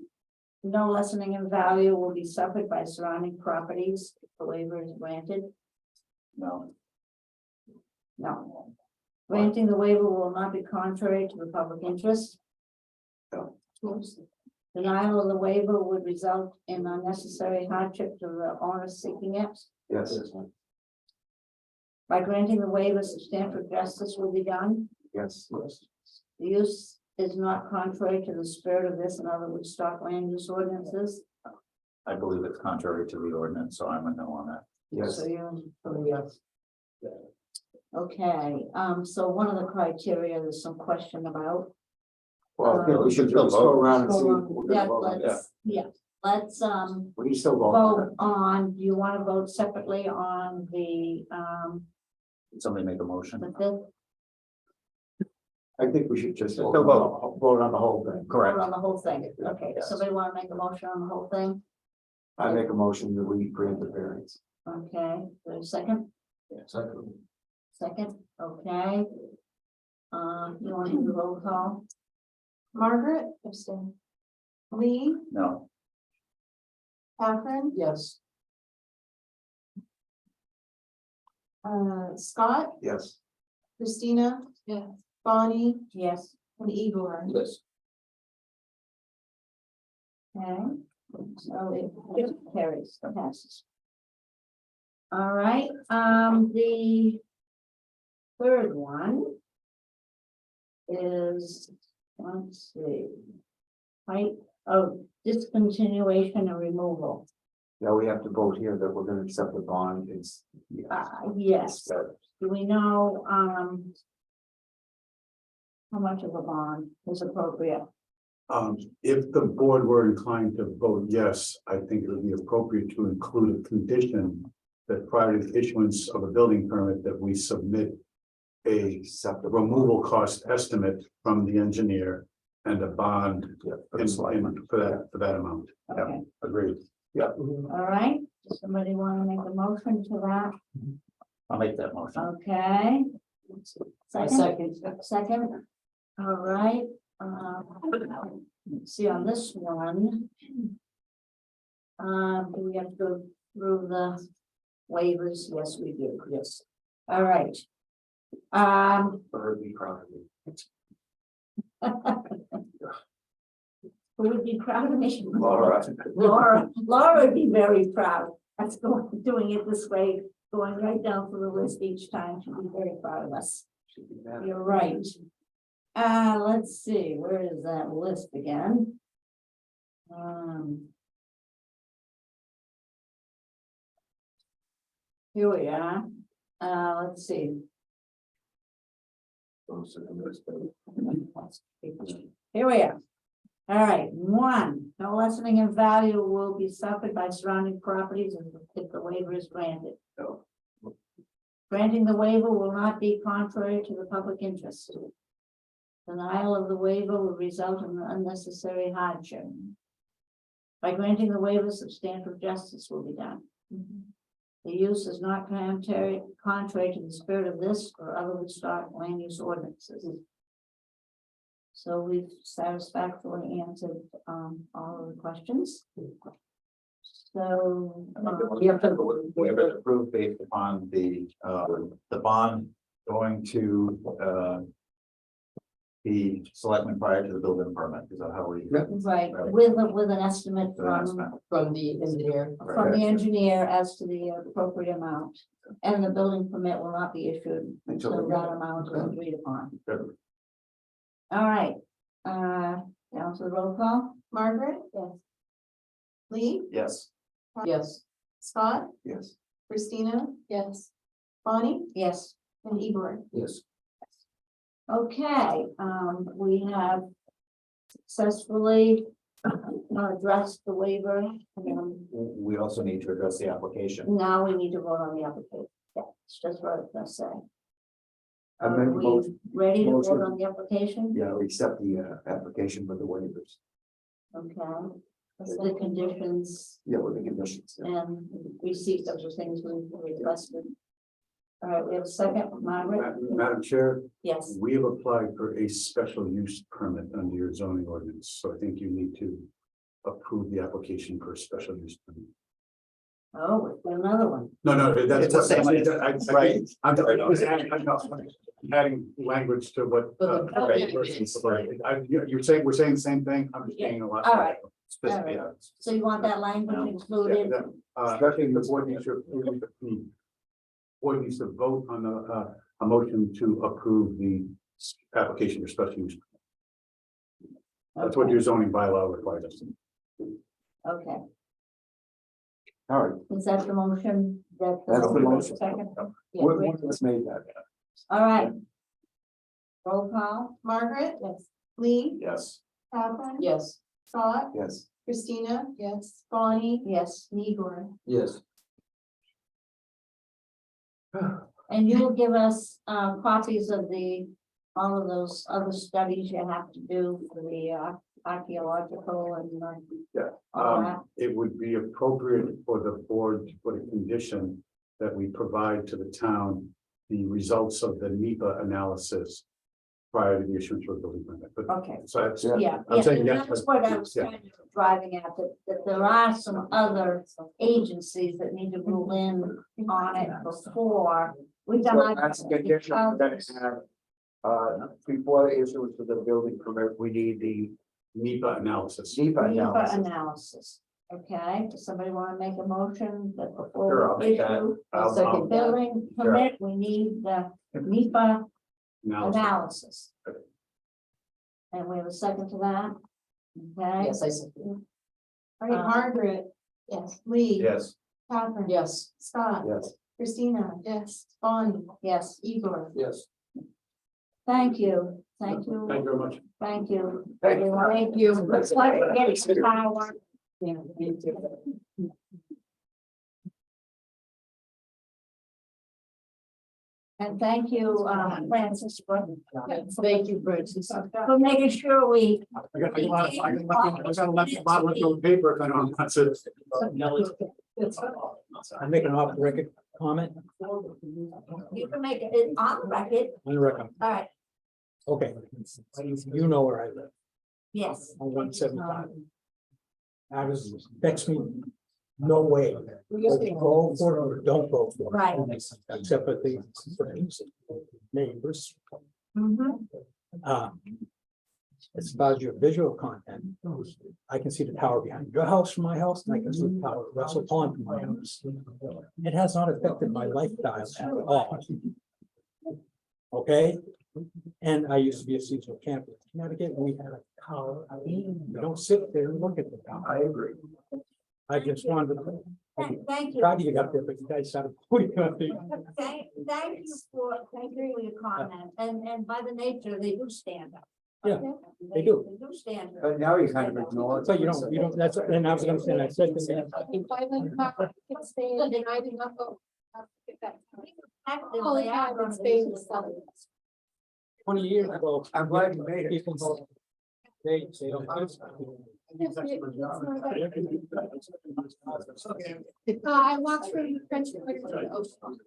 no lessening in value will be suffered by surrounding properties if the waiver is granted. No. No. Granting the waiver will not be contrary to the public interest. No. Denial of the waiver would result in unnecessary hardship to the owner seeking it. Yes. By granting the waiver, substantial justice will be done. Yes. The use is not contrary to the spirit of this and other Woodstock land use ordinances. I believe it's contrary to the ordinance, so I'm a no on that. Yes. So you, Yes. okay, so one of the criteria, there's some question about. Well, I think we should just go around and see. what we're Yeah, gonna vote on. let's, We can still vote on vote it. on, do you want to vote separately on the, Did somebody make a motion? the fifth? I think we should just Still vote on the whole thing. Correct. Vote on the whole thing, okay, Yes. somebody want to make a motion on the whole thing? I make a motion that we grant the variance. Okay, there's a second? Second. Second, okay. You want to do the roll call? Margaret, Abstain. Lee, No. Catherine, Yes. Scott, Yes. Christina, Yes. Bonnie, Yes. and Igor. Yes. Okay, so it carries, passes. All right, the third one is, let's see, height of discontinuation and removal. Now we have to vote here that we're gonna accept the bond. It's. Yes, do we know, how much of a bond is appropriate? If the board were inclined to vote yes, I think it would be appropriate to include a condition that prior to the issuance of a building permit, that we submit a removal cost estimate from the engineer and a bond for that amount. Okay, Agreed. all right, somebody want to make a motion to that? I'll make that motion. Okay. I Second, second. second, all right, let's see on this one. Do we have to go through the waivers? Yes, we do. Yes. All right. Who would be proud of me? Laura. Laura would be very proud. That's doing it this way, going right down through the list each time. She'd be very proud of us. You're right. Let's see, where is that list again? Here we are. Let's see. Here we are. All right, one, no lessening in value will be suffered by surrounding properties if the waiver is granted. Granting the waiver will not be contrary to the public interest. Denial of the waiver will result in unnecessary hardship. By granting the waiver, substantial justice will be done. The use is not contrary to the spirit of this or other historic land use ordinances. So we've satisfactorily answered all of the questions. So. We have to approve based upon the bond going to the selectmen prior to the building permit. Is that how we? Right, with an estimate From the engineer. from the engineer as to the appropriate amount. And the building permit will not be issued until that amount is agreed upon. All right, down to the roll call. Margaret? Yes. Lee? Yes. Yes. Scott? Yes. Christina? Yes. Bonnie? Yes. And Igor? Yes. Okay, we have successfully addressed the waiver. We also need to address the application. Now we need to vote on the application. Yeah, it's just what I was gonna say. I Are make we motion- ready to motion. vote on the application? Yeah, we accept the application with the waivers. Okay. The conditions Yeah, with the conditions. Yeah. and receipt of the things we requested. All right, we have a second, Margaret? Madam Chair, Yes, we have applied for a special use permit under your zoning ordinance, so I think you need to approve the application for a special use permit. oh, we've got another one. No, that's. It's the same. Right. I'm adding language to what. You're saying, we're saying the same thing, I'm just getting a lot. All right. Specific, yeah. So you want that language included? Especially the board needs to vote on a motion to approve the application for special use. That's what your zoning bylaw requires us to do. Okay, All right, is that the motion? That's the motion. Second? Yeah, what, great. let's make that. All right. Roll call? Margaret? Yes. Lee? Yes. Catherine? Yes. Scott? Yes. Christina? Yes. Bonnie? Yes, And Igor? Yes. and you will give us copies of all of those other studies you have to do for the archaeological and Yeah, all that. it would be appropriate for the board to put a condition that we provide to the town the results of the NEPA analysis prior to the issuance of the building permit, but Okay, so that's. yeah, I'm saying yes, that's but- what I was yeah. kind of driving at, that there are some other agencies that need to rule in on it before. We've done. So our- that's a condition that have, before the issuance of the building permit, we need the NEPA analysis. NEPA NEPA analysis. analysis. Okay, does somebody want to make a motion that Sure, before I'll we make that. issue I'll- the I'll- building permit, we need the NEPA analysis? And we have a second to that? Okay. Yes, I said. All right, Margaret? Yes. Lee? Yes. Catherine? Yes. Scott? Yes. Christina? Yes. Bonnie? Yes, Igor? Yes. thank you, thank you, Thank you very much. thank you. Thank you. everyone. Thank you. Looks like we're getting some power. Yeah, me too. And thank you, Francis, Thank you, Francis. for making sure we. I got a paper if I don't, that's it. I'm making an off the record comment You can make it on the record. on the record. All right, Okay. You know where I live, yes. on 175. I was, text me, no way. Go for it or don't go for it. Right. Except for the neighbors. Mhm. As far as your visual content, I can see the tower behind your house from my house, and I can see the tower at Russell Pond from my house. It has not affected my lifestyle at all. Okay? And I used to be a seasonal camper in Connecticut, we had a tower. You don't sit there and look at the tower. I agree. I just wanted to. Thank you. Tried to get up there, but you guys started putting up there. Thank you for your comment, and by the nature, they do stand up. Yeah, they do. They do stand up. But now you kind of ignore it. So you don't, that's, and I was gonna say, I said to them, And I did not vote. Actively, Holy I'm cow, gonna it's being use it. selling. 20 years ago. I'm glad you made it. People vote. They don't. I walked through the French Quarter to the ocean.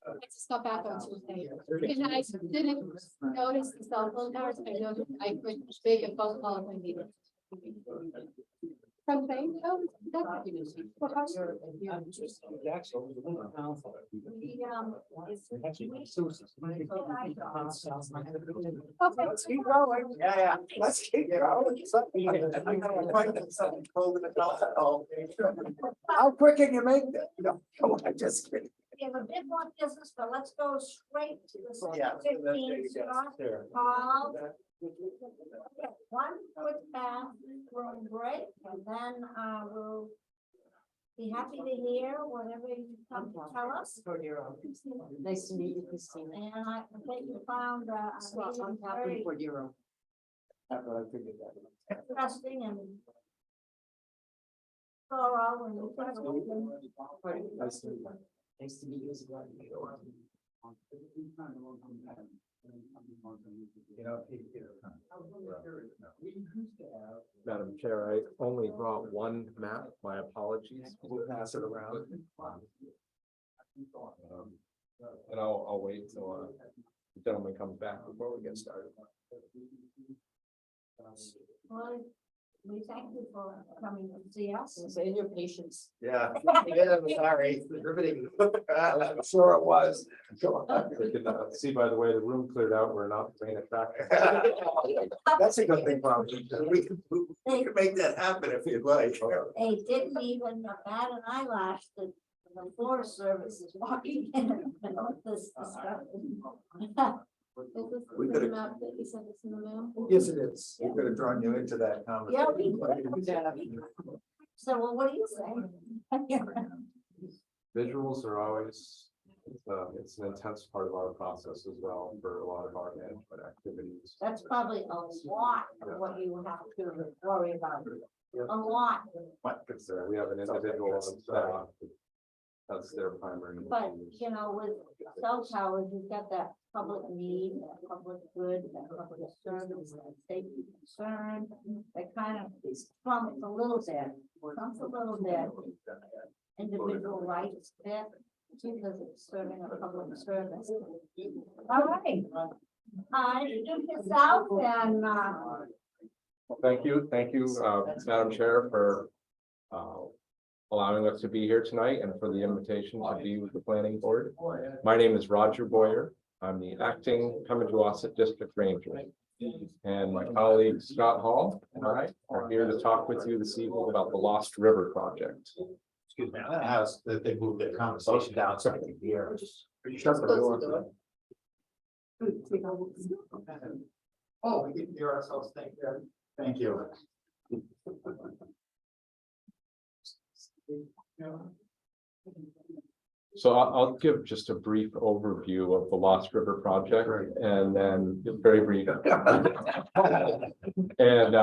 I just got back on Tuesday. And I didn't notice the cell phone towers. I noticed I could make a phone call if I needed. From Spain? Oh, that's. What house? Okay. Let's keep going. Yeah. Let's keep going. How quick can you make that? No, come on, just kidding. We have a bit more business, but let's go straight to the Yeah. 15 Scott Hall. Okay, one quick bathroom break, and then we'll be happy to hear whatever you come to tell us. Nice to meet you, Christina. And I think you found Scott, I'm happy very for you. After I figured that. interesting and thorough and. Nice to meet you as well. Madam Chair, I only brought one map. My apologies. We'll pass it around. And I'll wait till the gentleman comes back before we get started. Well, we thank you for coming to see us. And your patience. Yeah, sorry, riveting. I'm sure it was. We can see by the way the room cleared out, we're not being attracted. That's a good thing, probably. We can make that happen if you'd like. They didn't even bat an eyelash that the Forest Service is walking in with this discussion. Is this We the could've- map that you sent us in the mail? Yes, it is. We could have drawn you into that Yeah, conversation. we could. So, well, what do you say? Visuals are always, it's an intense part of our process as well for a lot of our management activities. That's probably a lot of what you have to worry about. A lot, Because we have an individual on staff. That's their primary. but you know, with cell towers, you've got that public need, that public good, that public service, that safety concern. That kind of trumps a little bit. Individual rights bit, because it's serving a public service. All right. Introduce yourself and, Well, thank you, Madam Chair, for allowing us to be here tonight and for the invitation to be with the planning board. My name is Roger Boyer. I'm the acting Pemigewasset District Ranger. And my colleague Scott Hall and I are here to talk with you this evening about the Lost River project. Excuse me, I asked that they move their conversation down so I can hear. Shut the door. Oh, we can hear ourselves. Thank you. So I'll give just a brief overview of the Lost River project and then very brief. And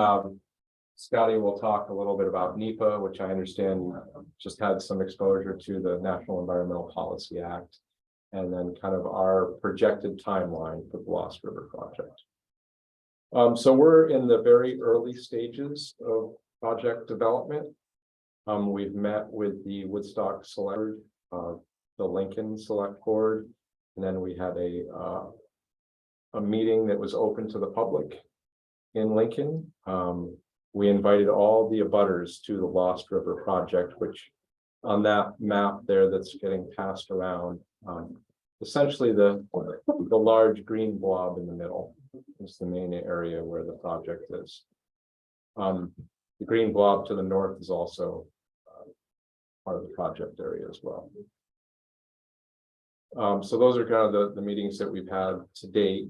Scotty will talk a little bit about NEPA, which I understand you just had some exposure to, the National Environmental Policy Act. and then kind of our projected timeline for the Lost River project. So we're in the very early stages of project development. We've met with the Woodstock Select Board, the Lincoln Select Board, and then we had a meeting that was open to the public in Lincoln. We invited all the abutters to the Lost River project, which on that map there that's getting passed around, essentially the large green blob in the middle is the main area where the project is. The green blob to the north is also part of the project area as well. So those are kind of the meetings that we've had to date.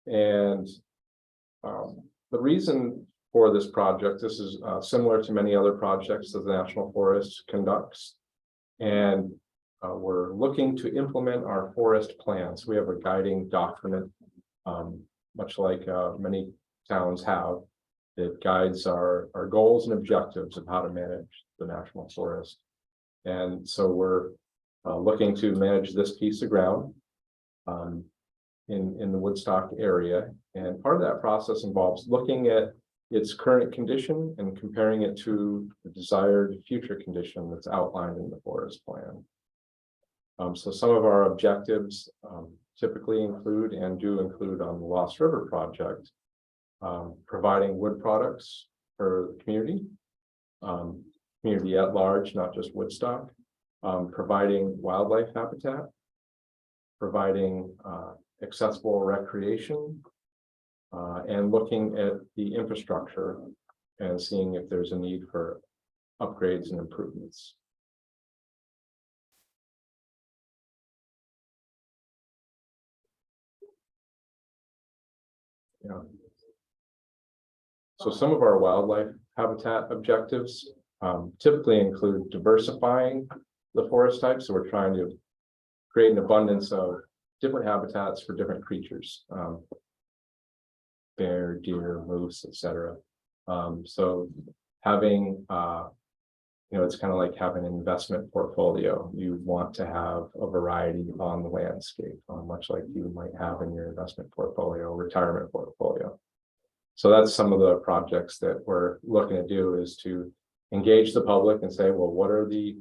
And the reason for this project, this is similar to many other projects that the National Forest conducts. And we're looking to implement our forest plans. We have a guiding document, much like many towns have. It guides our goals and objectives of how to manage the national forest. And so we're looking to manage this piece of ground in the Woodstock area. And part of that process involves looking at its current condition and comparing it to the desired future condition that's outlined in the forest plan. So some of our objectives typically include and do include on the Lost River project, providing wood products for the community at large, not just Woodstock, providing wildlife habitat, providing accessible recreation, and looking at the infrastructure and seeing if there's a need for upgrades and improvements. Yeah. So some of our wildlife habitat objectives typically include diversifying the forest types. So we're trying to create an abundance of different habitats for different creatures, bear, deer, moose, etc. So having, it's kind of like having an investment portfolio. You want to have a variety on the landscape, much like you might have in your investment portfolio, retirement portfolio. So that's some of the projects that we're looking to do, is to engage the public and say, well, what are the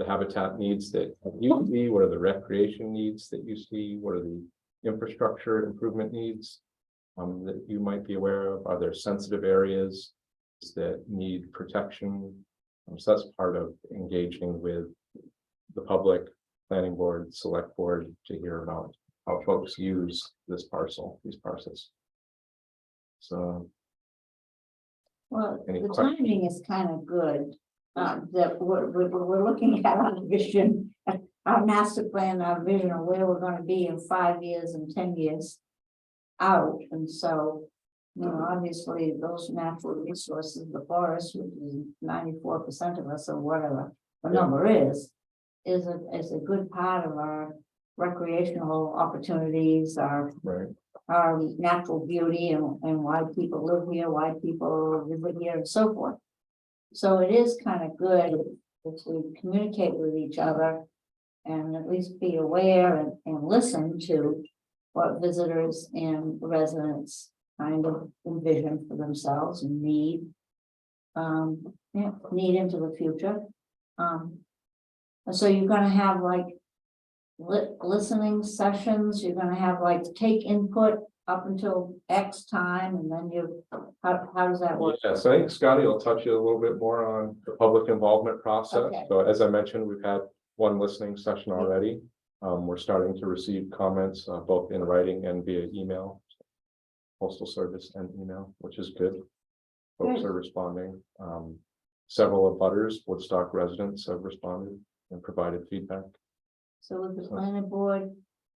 habitat needs that you see? What are the recreation needs that you see? What are the infrastructure improvement needs that you might be aware of? Are there sensitive areas that need protection? So that's part of engaging with the public, planning board, select board, to hear about how folks use this parcel, these parcels. So. Well, Any the questions? timing is kind of good, that we're looking at our vision, our master plan, our vision of where we're gonna be in 5 years and 10 years out. And so, obviously those natural resources, the forest, which is 94% of us or whatever the number is a good part of our recreational opportunities, our natural beauty, and why people live here, why people visit here, and so forth. So it is kind of good if we communicate with each other and at least be aware and listen to what visitors and residents kind of envision for themselves and need into the future. And so you're gonna have like listening sessions, you're gonna have like take input up until X time, and then how does that work? Yeah, so I think Scotty will touch you a little bit more on the public involvement process. Okay. So as I mentioned, we've had one listening session already. We're starting to receive comments both in writing and via email, postal service and email, which is good. Folks are responding. Several abutters, Woodstock residents, have responded and provided feedback. So would the planning board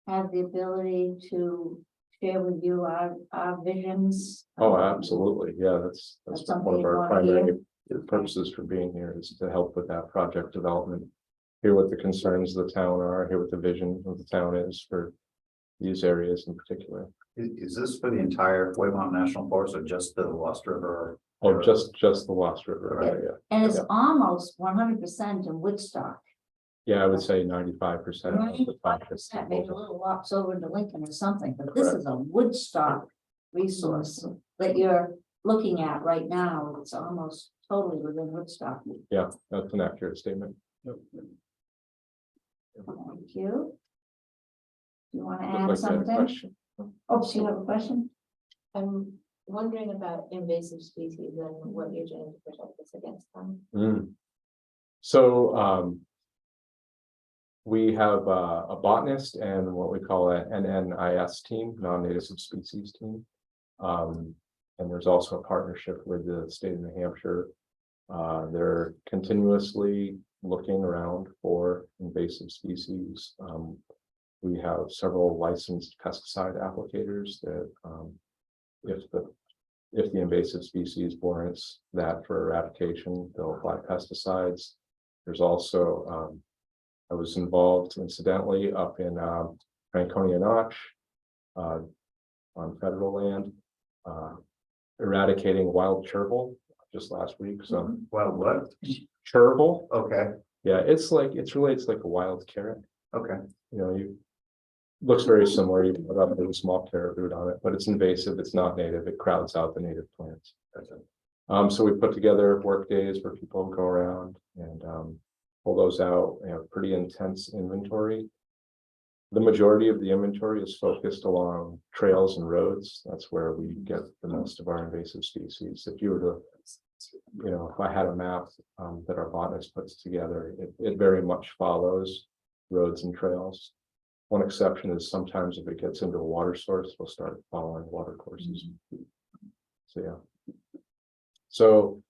have the ability to share with you our visions? Oh, absolutely. Yeah, that's one something of you our wanna hear? primary purposes for being here, is to help with that project development. Hear what the concerns of the town are, hear what the vision of the town is for these areas in particular. Is this for the entire White Mountain National Forest or just the Lost River? Oh, just the Lost River Yeah. area. And it's Yeah. almost 100% in Woodstock. Yeah, I would say 95%. 95%, maybe a little walks over to Lincoln or something, but this is a Woodstock resource that you're looking at right now. It's almost totally within Woodstock. Yeah, that's an accurate statement. Thank you. You want to Looks add like you had a something? question. Oh, so you have a question? I'm wondering about invasive species and what you're doing to protect us against them. So we have a botanist and what we call an NNIS team, non-native species team. And there's also a partnership with the state of New Hampshire. They're continuously looking around for invasive species. We have several licensed pesticide applicators that if the invasive species warrants that for eradication, they'll apply pesticides. There's also I was involved incidentally up in Franconia Notch on federal land, eradicating wild chervil just last week. So Well, what? chervil, Okay, yeah, it's like a wild carrot. okay. You know, looks very similar. You put up a small carrot root on it, but it's invasive. It's not native. It crowds out the native plants. So we put together work days where people go around and pull those out. We have pretty intense inventory. The majority of the inventory is focused along trails and roads. That's where we get the most of our invasive species. If you were to, if I had a map that our botanist puts together, it very much follows roads and trails. One exception is sometimes if it gets into a water source, we'll start following water courses. So, yeah. So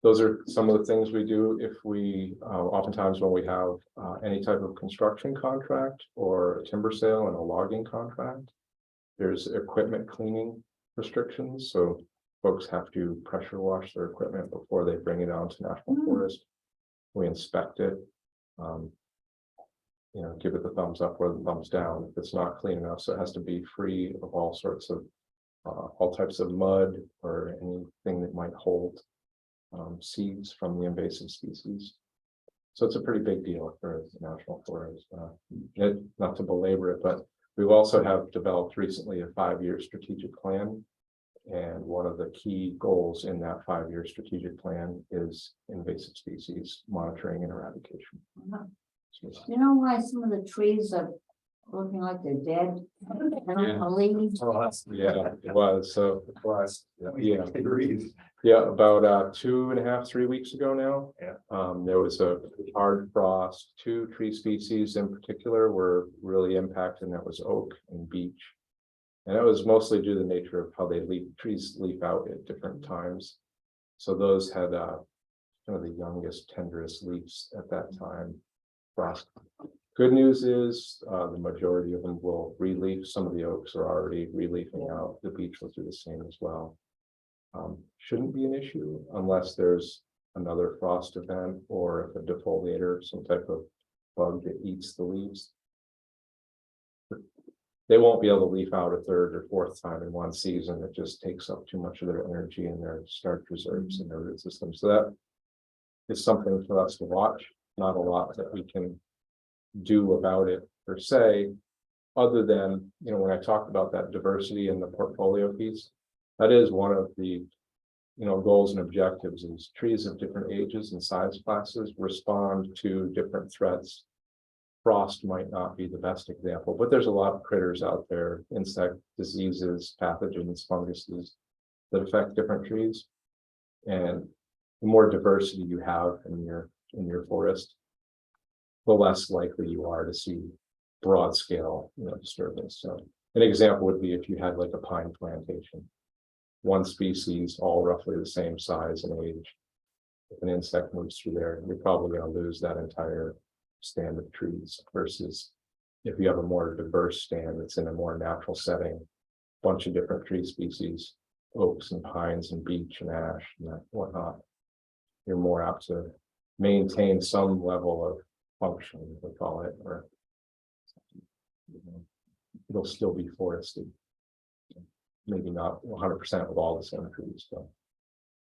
those are some of the things we do if we, oftentimes when we have any type of construction contract or a timber sale and a logging contract, there's equipment cleaning restrictions. So folks have to pressure wash their equipment before they bring it out to National Forest. We inspect it. Give it the thumbs up or the thumbs down if it's not clean enough. So it has to be free of all sorts of all types of mud or anything that might hold seeds from the invasive species. So it's a pretty big deal for the National Forest. Not to belabor it, but we've also have developed recently a 5-year strategic plan. And one of the key goals in that 5-year strategic plan is invasive species monitoring and eradication. You know why some of the trees are looking like they're dead? Yeah. Leaves? Yeah, it was. So yeah, about 2.5, 3 weeks ago now. There was a hard frost. 2 tree species in particular were really impacted, and that was oak and beech. And that was mostly due to the nature of how trees leaf out at different times. So those had kind of the youngest, tenderest leaves at that time. Frost. Good news is the majority of them will releaf. Some of the oaks are already releafing out. The beech will do the same as well. Shouldn't be an issue unless there's another frost event or if a defoliator, some type of bug that eats the leaves. They won't be able to leaf out a 3rd or 4th time in one season. It just takes up too much of their energy and their starch reserves in their root system. So that is something for us to watch. Not a lot that we can do about it per se, other than, when I talked about that diversity in the portfolio piece, that is one of the, goals and objectives is trees of different ages and size classes respond to different threats. Frost might not be the best example, but there's a lot of critters out there, insect diseases, pathogens, funguses that affect different trees. And the more diversity you have in your forest, the less likely you are to see broad scale disturbance. So an example would be if you had like a pine plantation, one species, all roughly the same size and age. If an insect moves through there, you're probably going to lose that entire stand of trees, versus if you have a more diverse stand that's in a more natural setting, bunch of different tree species, oaks and pines and beech and ash and whatnot, you're more apt to maintain some level of function, we call it, or it'll still be forested. Maybe not 100% of all the same trees, but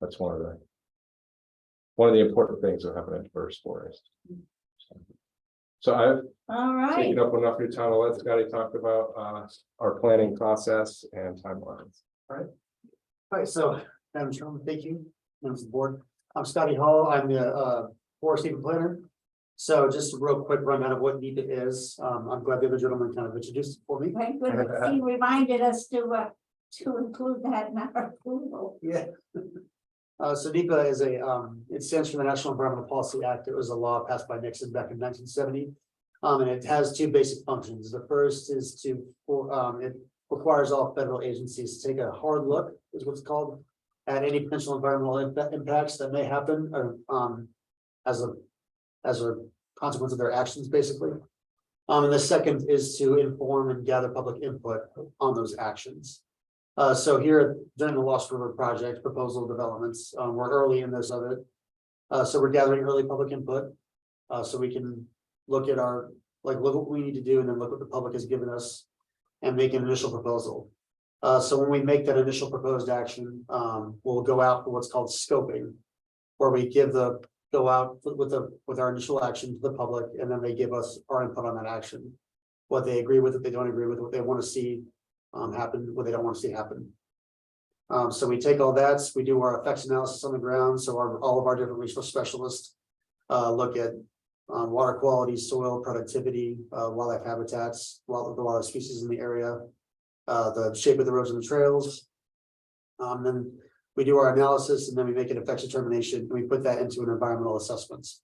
that's one of the important things of having a diverse forest. So I've All right. taken up enough of your time. I'll let Scotty talk about our planning process and timelines. Hi, so, Madam Chairman, thank you, members of the board. I'm Scotty Hall, I'm the forest even planner. So just a real quick rundown of what NEPA is. I'm glad the other gentleman kind of introduced it for me. Thank goodness he reminded us to include that in our approval. Yeah. So NEPA is it stands for the National Environmental Policy Act. It was a law passed by Nixon back in 1970. And it has two basic functions. The first is it requires all federal agencies to take a hard look, is what's called, at any potential environmental impacts that may happen or as a consequence of their actions, basically. And the second is to inform and gather public input on those actions. So here during the Lost River project proposal developments, we're early in this of it. So we're gathering early public input. So we can look at look what we need to do and then look what the public has given us and make an initial proposal. So when we make that initial proposed action, we'll go out for what's called scoping, where we go out with our initial action to the public, and then they give us our input on that action. What they agree with, what they don't agree with, what they want to see happen, what they don't want to see happen. So we take all that, we do our effects analysis on the ground. So all of our different resource specialists look at water quality, soil productivity, wildlife habitats, the wildlife species in the area, the shape of the roads and the trails. Then we do our analysis and then we make an effects determination and we put that into an environmental assessments.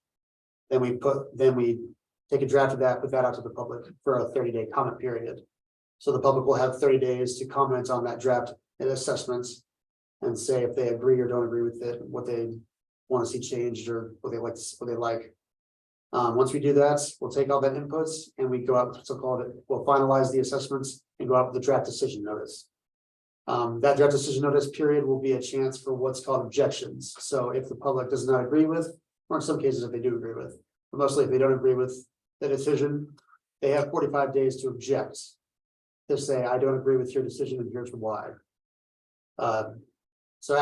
Then we take a draft of that, put that out to the public for a 30-day comment period. So the public will have 30 days to comment on that draft and assessments and say if they agree or don't agree with it, what they want to see changed or what they like. Once we do that, we'll take all that inputs and we go out, we'll finalize the assessments and go out with the draft decision notice. That draft decision notice period will be a chance for what's called objections. So if the public does not agree with, or in some cases if they do agree with, but mostly if they don't agree with the decision, they have 45 days to object. To say, I don't agree with your decision and here's why. So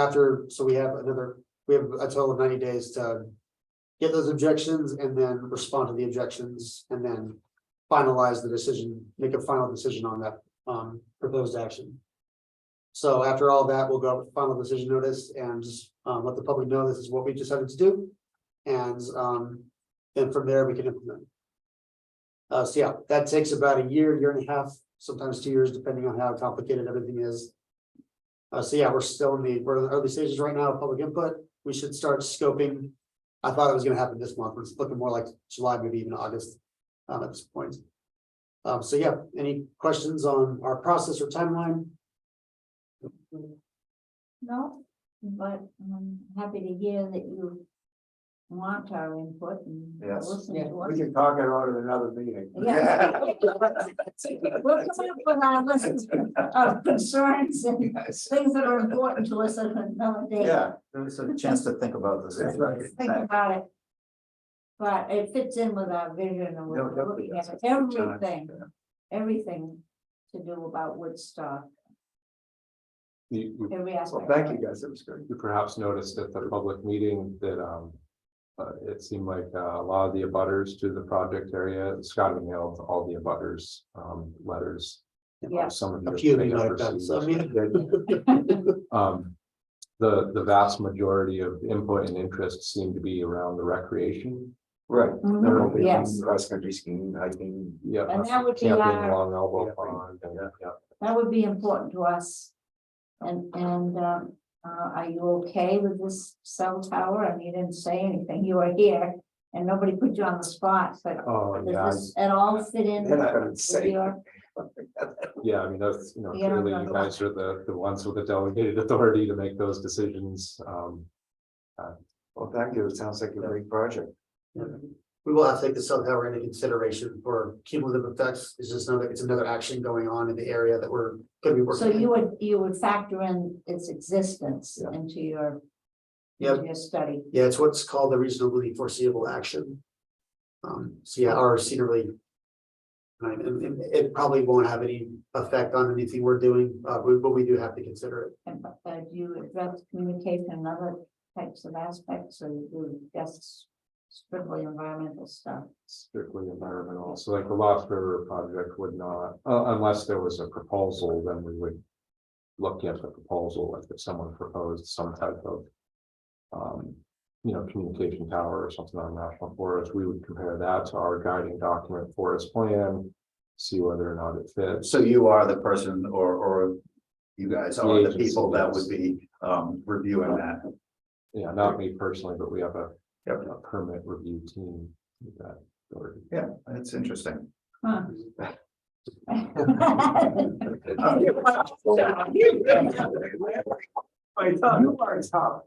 we have a total of 90 days to get those objections and then respond to the objections and then finalize the decision, make a final decision on that proposed action. So after all that, we'll go with final decision notice and let the public know this is what we decided to do. And then from there we can implement. So yeah, that takes about a year and a half, sometimes 2 years, depending on how complicated everything is. So yeah, we're in the early stages right now of public input. We should start scoping. I thought it was going to happen this month. It's looking more like July, maybe even August at this point. So yeah, any questions on our process or timeline? No, but I'm happy to hear that you want our input and Yes. listen Yeah. to us. We can talk it out at another meeting. Yeah. We'll come up with our list of concerns and things that are important to us at another day. Yeah, there's a chance to think about this. That's right. Think about it. But it fits in with our vision and No, we're definitely looking at does. everything to do about Woodstock, every Well, aspect. thank of you it. guys, it was great. You perhaps noticed at the public meeting that it seemed like a lot of the abutters to the project area, Scotty mailed all the abutters letters. Yeah. Some of A you few may of you have might have done, so I received. The vast majority of input and interest seem to be around the recreation. Right. Mhm, yes. Cross country skiing, hiking. Yeah. And that would be Camping our- along Elbow Yeah. Pond and, yeah. That would be important to us. And are you okay with this cell tower? I mean, you didn't say anything, you were here and nobody put you on the spot, but Oh, yeah, does this at all fit in? They're not gonna with say. your- yeah, I mean, that's, Yeah, clearly no, you no. guys are the ones with the delegated authority to make those decisions. Well, thank you. It sounds like a great project. We will have to take the cell tower into consideration for cumulative effects. It's another action going on in the area that we're gonna be So working. you would factor in its existence Yeah. into your Yep. study. Yeah, it's what's called the reasonably foreseeable action. So yeah, our really, and it probably won't have any effect on anything we're doing, but we do have to consider it. And do you address communication and other types of aspects or you do just strictly environmental stuff. Strictly environmental, so like the Lost River project would not, unless there was a proposal, then we would. Look at the proposal, like if someone proposed some type of. Communication tower or something on national forest, we would compare that to our guiding document forest plan. See whether or not it fits. So you are the person or you guys The are the agency, people that yes. would be reviewing that. Yeah, not me personally, but we have a Yep. permit review team with that. authority. Yeah, it's interesting. Huh. You are tough.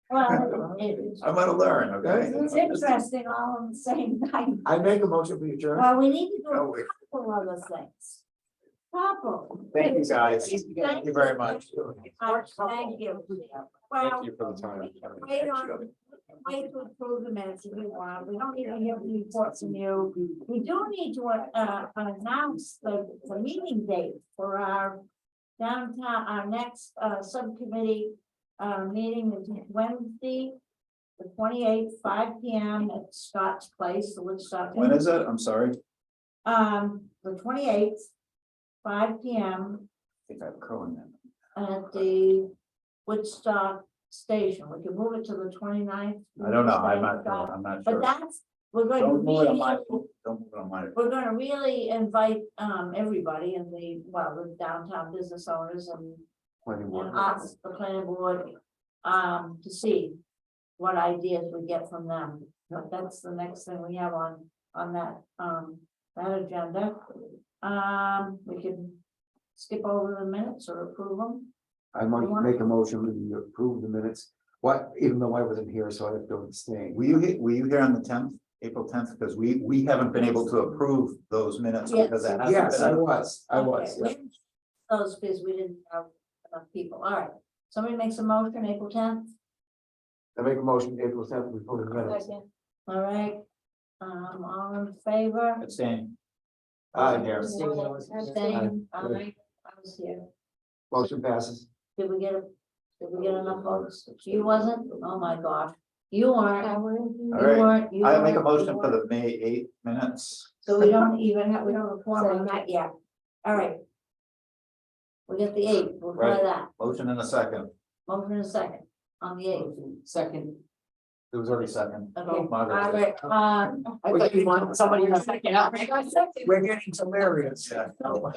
Well, it's, I'm gonna learn, okay? it's interesting all on the same night. I make a motion for your adjourn. Well, we need to do No, a wait. couple other things. Couple. Thank you, guys. Thank you very much. Thank you. Well, Thank you for the time. wait on, wait to approve the minutes if you want. We don't need to hear the reports from you. We do need to announce the meeting date for our downtown, our next subcommittee meeting is Wednesday, the 28th, 5 p.m. at Scott's Place, the Woodstock. When is it? I'm sorry. The 28th, 5 p.m. I think I'm calling them. at the Woodstock Station. We can move it to the 29th. I don't know. I'm not sure. But that's, we're going to Don't move it on my, really, don't move it on my. we're gonna really invite everybody in the downtown business owners and us, the planning board, to see what ideas we get from them. But that's the next thing we have on that agenda. We can skip over the minutes or approve them. I might make a motion to approve the minutes. What, even though I wasn't here, so I have to abstain. Were you here on the 10th, April 10th? Because we haven't been able to approve those minutes Yes. because that hasn't Yes, I been. was, Okay, those because we didn't have enough people. All right. Somebody makes a motion, April 10th. I make a motion, April 10th, we put the minutes. All right. All in favor? Abstain. Aye. Abstain. All right. I was here. Motion passes. Did we get enough votes? You wasn't? Oh, my gosh. You weren't. All You right. weren't. You I make a weren't, motion you for weren't. the May 8th minutes. So we don't have a quorum on that yet. All right. We get the 8th. We'll try Right. that. Motion in a second. Motion in a second on the 8th. Second. It was already second. Okay. All Margaret. right. I thought you wanted somebody in a second. We're getting some areas. Yeah. So,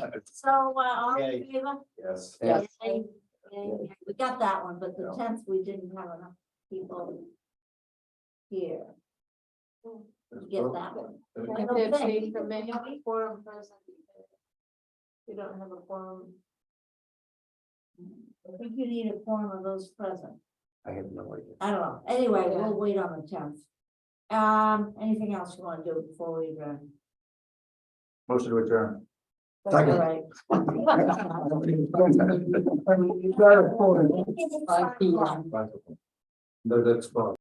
all in Yay. favor? Yes. Yes. Yay. Yay. We got that one, but the Yeah. 10th, we didn't have enough people here. to Get that one. I If don't they think. abstain from May. Quorum present. We don't have a quorum. I think you need a quorum of those present. I have no idea. I don't know. Anyway, we'll wait on the 10th. Anything else you want to do before we adjourn? Motion to adjourn. All Second. right. No, that's fine.